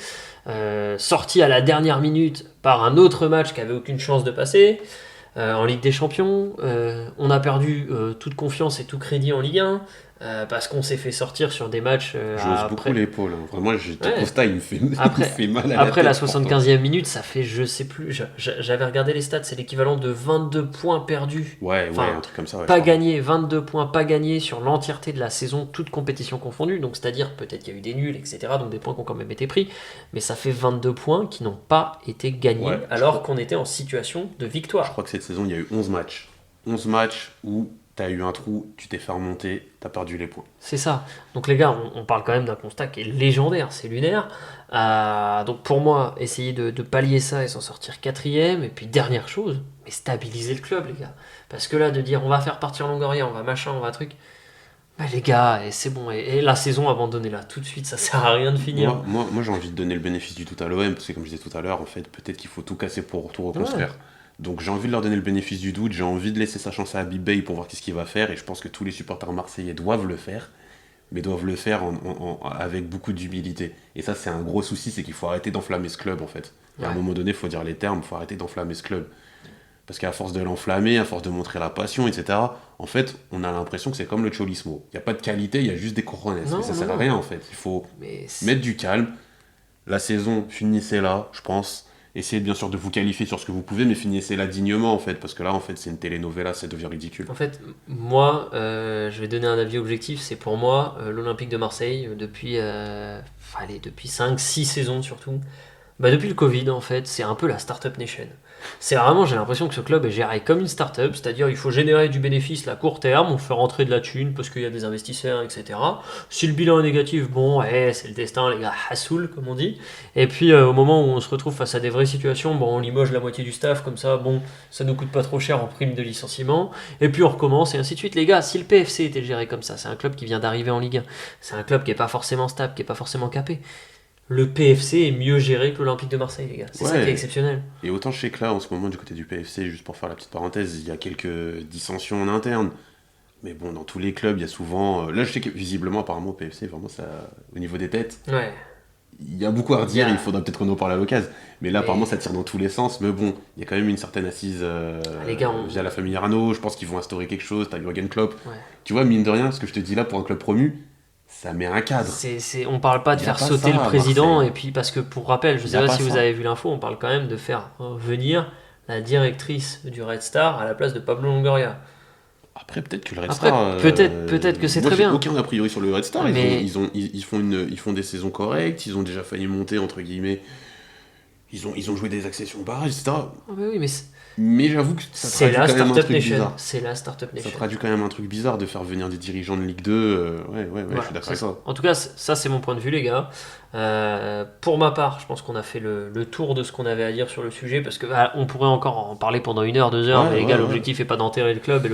Sorti à la dernière minute par un autre match qui avait aucune chance de passer en Ligue des Champions. On a perdu toute confiance et tout crédit en Ligue 1 parce qu'on s'est fait sortir sur des matchs J'ose beaucoup après. l'épaule, hein. Vraiment, ton Ouais. constat, il me Après, fait mal à la après la tête, pourtant. 75e minute, ça fait, je sais plus, j'avais regardé les stats, c'est l'équivalent de 22 points perdus. Ouais, Enfin, un truc comme ça, ouais, je pas crois. gagné, 22 points pas gagnés sur l'entièreté de la saison, toute compétition confondue. Donc, c'est-à-dire, peut-être qu'il y a eu des nuls, etc. Donc, des points qui ont quand même été pris. Mais ça fait 22 points qui n'ont pas été gagnés Ouais, alors qu'on était en situation de je victoire. crois que cette saison, il y a eu 11 matchs. 11 matchs où t'as eu un trou, tu t'es fait remonter, t'as perdu les points. C'est ça. Donc, les gars, on parle quand même d'un constat qui est légendaire, c'est lunaire. Donc, pour moi, essayer de pallier ça et s'en sortir quatrième. Et puis, dernière chose, mais stabiliser le club, les gars. Parce que là, de dire on va faire partir Longoria, on va machin, on va truc. Bah les gars, et c'est bon, et la saison abandonnée là, tout de suite, ça sert à rien de finir. Moi, j'ai envie de donner le bénéfice du tout à l'OM, parce que comme je disais tout à l'heure, en fait, peut-être qu'il faut tout casser pour tout Ouais. reconstruire. Donc j'ai envie de leur donner le bénéfice du doute, j'ai envie de laisser sa chance à Habib Bey pour voir qu'est-ce qu'il va faire, et je pense que tous les supporters marseillais doivent le faire, mais doivent le faire avec beaucoup d'humilité. Et ça, c'est un gros souci, c'est qu'il faut arrêter d'enflammer ce club, en fait. Et à un Ouais. moment donné, il faut dire les termes, il faut arrêter d'enflammer ce club. Parce qu'à force de l'enflammer, à force de montrer la passion, etc., en fait, on a l'impression que c'est comme le cholismo. Il n'y a pas de qualité, il y a juste des cojones. Non, Mais ça non, sert à non. rien, en fait. Il faut Mais mettre du calme. La saison, finissez là, je pense. Essayez bien sûr de vous qualifier sur ce que vous pouvez, mais finissez là dignement, en fait. Parce que là, en fait, c'est une telenovela, ça devient ridicule. en fait, moi, je vais donner un avis objectif, c'est pour moi l'Olympique de Marseille depuis 5-6 saisons surtout. Bah depuis le Covid, en fait, c'est un peu la Startup Nation. C'est vraiment, j'ai l'impression que ce club est géré comme une startup, c'est-à-dire il faut générer du bénéfice à court terme, on fait rentrer de la thune parce qu'il y a des investisseurs, etc. Si le bilan est négatif, bon, c'est le destin, les gars, hassoul, comme on dit. Et puis au moment où on se retrouve face à des vraies situations, bon, on limoge la moitié du staff, comme ça, bon, ça nous coûte pas trop cher en prime de licenciement. Et puis on recommence, et ainsi de suite. Les gars, si le PFC était géré comme ça, c'est un club qui vient d'arriver en Ligue 1, c'est un club qui est pas forcément stable, qui est pas forcément capé. Le PFC est mieux géré que l'Olympique de Marseille, les gars. C'est ça qui est Ouais. exceptionnel. Et autant je sais que là, en ce moment, du côté du PFC, juste pour faire la petite parenthèse, il y a quelques dissensions en interne. Mais bon, dans tous les clubs, il y a souvent. Là, je sais que visiblement, apparemment, au PFC, vraiment, ça, au niveau des têtes, Ouais. il y a beaucoup à Il y redire, a- il faudra peut-être qu'on en parle à l'occasion. Mais là, apparemment, Mais ça tire dans tous les sens. Mais bon, il y a quand même une certaine assise les gars, via la famille Arnaud. Je pense qu'ils vont instaurer quelque chose. T'as Jürgen Klopp. ouais. Tu vois, mine de rien, ce que je te dis là, pour un club promu, ça met un cadre. On parle pas de Il y a faire pas sauter ça le à président, Marseille. et puis parce que pour rappel, je Il y sais a pas pas si vous ça. avez vu l'info, on parle quand même de faire venir la directrice du Red Star à la place de Pablo Longoria. Après, peut-être que le Red Après, Star. peut-être que c'est Moi, très j'ai bien. aucun a priori sur le Red Star. Mais Ils font des saisons correctes. Ils ont déjà failli monter, entre guillemets. Ils ont joué des accessions barrages, etc. oh, mais oui, mais Mais j'avoue que ça c'est traduit la quand même un Startup truc Nation. bizarre. C'est la Startup Ça Nation. traduit quand même un truc bizarre de faire venir des dirigeants de Ligue 2. Ouais, je Voilà, suis d'accord avec ça. En tout cas, ça c'est mon point de vue, les gars. Pour ma part, je pense qu'on a fait le tour de ce qu'on avait à dire sur le sujet, parce que on pourrait encore en parler pendant 1 heure, 2 heures, mais les gars, Ouais. l'objectif est pas d'enterrer le club.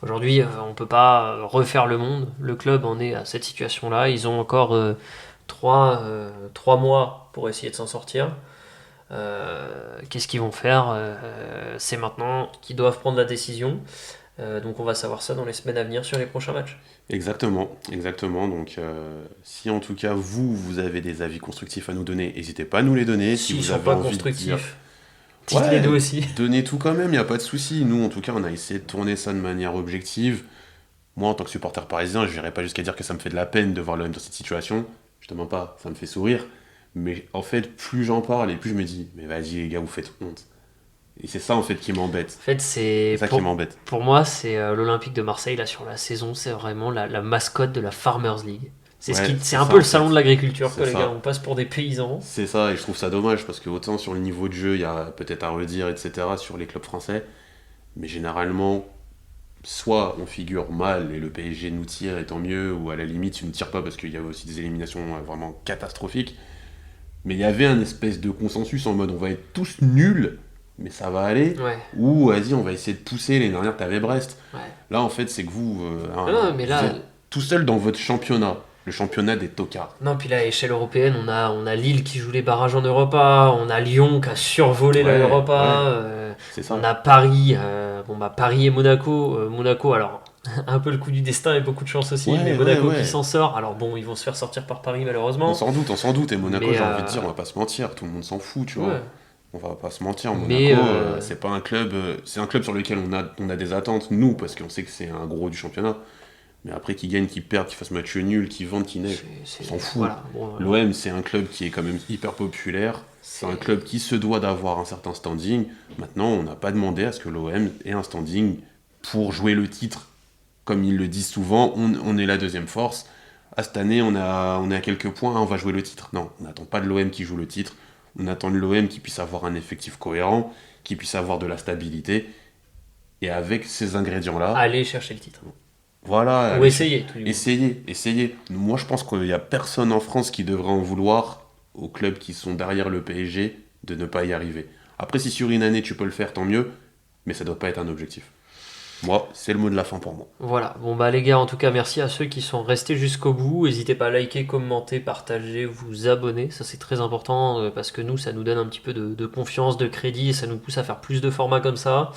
Aujourd'hui, on peut pas refaire le monde. Le club en est à cette situation-là. Ils ont encore 3 mois pour essayer de s'en sortir. Qu'est-ce qu'ils vont faire C'est maintenant qu'ils doivent prendre la décision. Donc on va savoir ça dans les semaines à venir sur les prochains matchs. Exactement. Donc, si en tout cas vous avez des avis constructifs à nous donner, n'hésitez pas à nous les donner. Si S'ils vous sont avez pas envie de dire, constructifs, dites-les nous aussi. donnez tout quand même, il n'y a pas de souci. Nous, en tout cas, on a essayé de tourner ça de manière objective. Moi, en tant que supporter parisien, je n'irai pas jusqu'à dire que ça me fait de la peine de voir l'OM dans cette situation. Je te mens pas, ça me fait sourire. Mais en fait, plus j'en parle et plus je me dis, mais vas-y les gars, vous faites honte. Et c'est ça en fait qui m'embête. En fait, C'est ça qui m'embête. pour moi, c'est l'Olympique de Marseille, là, sur la saison, c'est vraiment la mascotte de la Farmers League. Ouais, C'est c'est un ça peu en le salon fait. de l'agriculture, C'est quoi, les gars. ça. On passe pour des paysans. C'est ça, et je trouve ça dommage parce que autant sur le niveau de jeu, il y a peut-être à redire, etc. sur les clubs français, mais généralement, soit on figure mal et le PSG nous tire et tant mieux, ou à la limite, il ne nous tire pas parce qu'il y avait aussi des éliminations vraiment catastrophiques. Mais il y avait un espèce de consensus en mode on va être tous nuls, mais ça va aller. Ouais, Ou vas-y, on va essayer de pousser. L'année dernière, t'avais Brest. ouais. Là, en fait, c'est que vous, Non, mais vous là, êtes tout seul dans votre championnat, le championnat des tocards. non, puis là, à échelle européenne, on a Lille qui joue les barrages en Europa, on a Lyon qui a survolé la Ouais, Europa, ouais, c'est ça. on a Paris, Paris et Monaco. Monaco, alors, un peu le coup du destin et beaucoup de chance aussi, mais Ouais, ouais, Monaco qui ouais. s'en sort. Alors bon, ils vont se faire sortir par Paris malheureusement. On s'en doute. Et Monaco, Mais, j'ai envie de dire, on va pas se mentir, tout le monde s'en fout, tu vois. ouais. On va pas se mentir, Mais, Monaco, c'est pas un club, c'est un club sur lequel on a des attentes, nous, parce qu'on sait que c'est un gros du championnat. Mais après, qu'ils gagnent, qu'ils perdent, qu'ils fassent match nul, qu'ils vendent, qu'ils neigent, on s'en fout. Voilà, bon, voilà. L'OM, c'est un club qui est quand même hyper populaire. C'est un club qui se doit d'avoir un certain standing. Maintenant, on n'a pas demandé à ce que l'OM ait un standing pour jouer le titre. Comme ils le disent souvent, on est la deuxième force. À cette année, on est à quelques points, on va jouer le titre. Non, on n'attend pas de l'OM qui joue le titre. On attend de l'OM qui puisse avoir un effectif cohérent, qui puisse avoir de la stabilité. Et avec ces ingrédients-là, Aller chercher le titre. voilà, Ou essayer, tout du moins. essayez. Moi, je pense qu'il n'y a personne en France qui devrait en vouloir aux clubs qui sont derrière le PSG de ne pas y arriver. Après, si sur une année tu peux le faire, tant mieux, mais ça ne doit pas être un objectif. Moi, c'est le mot de la fin pour moi. Voilà, bon bah les gars, en tout cas merci à ceux qui sont restés jusqu'au bout. N'hésitez pas à liker, commenter, partager, vous abonner, ça c'est très important parce que nous ça nous donne un petit peu de confiance, de crédit et ça nous pousse à faire plus de formats comme ça.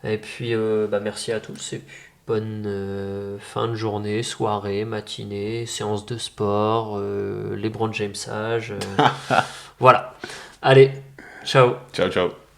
Et puis merci à tous et puis bonne fin de journée, soirée, matinée, séance de sport, LeBron James sage. Voilà, allez, ciao. Ciao, ciao.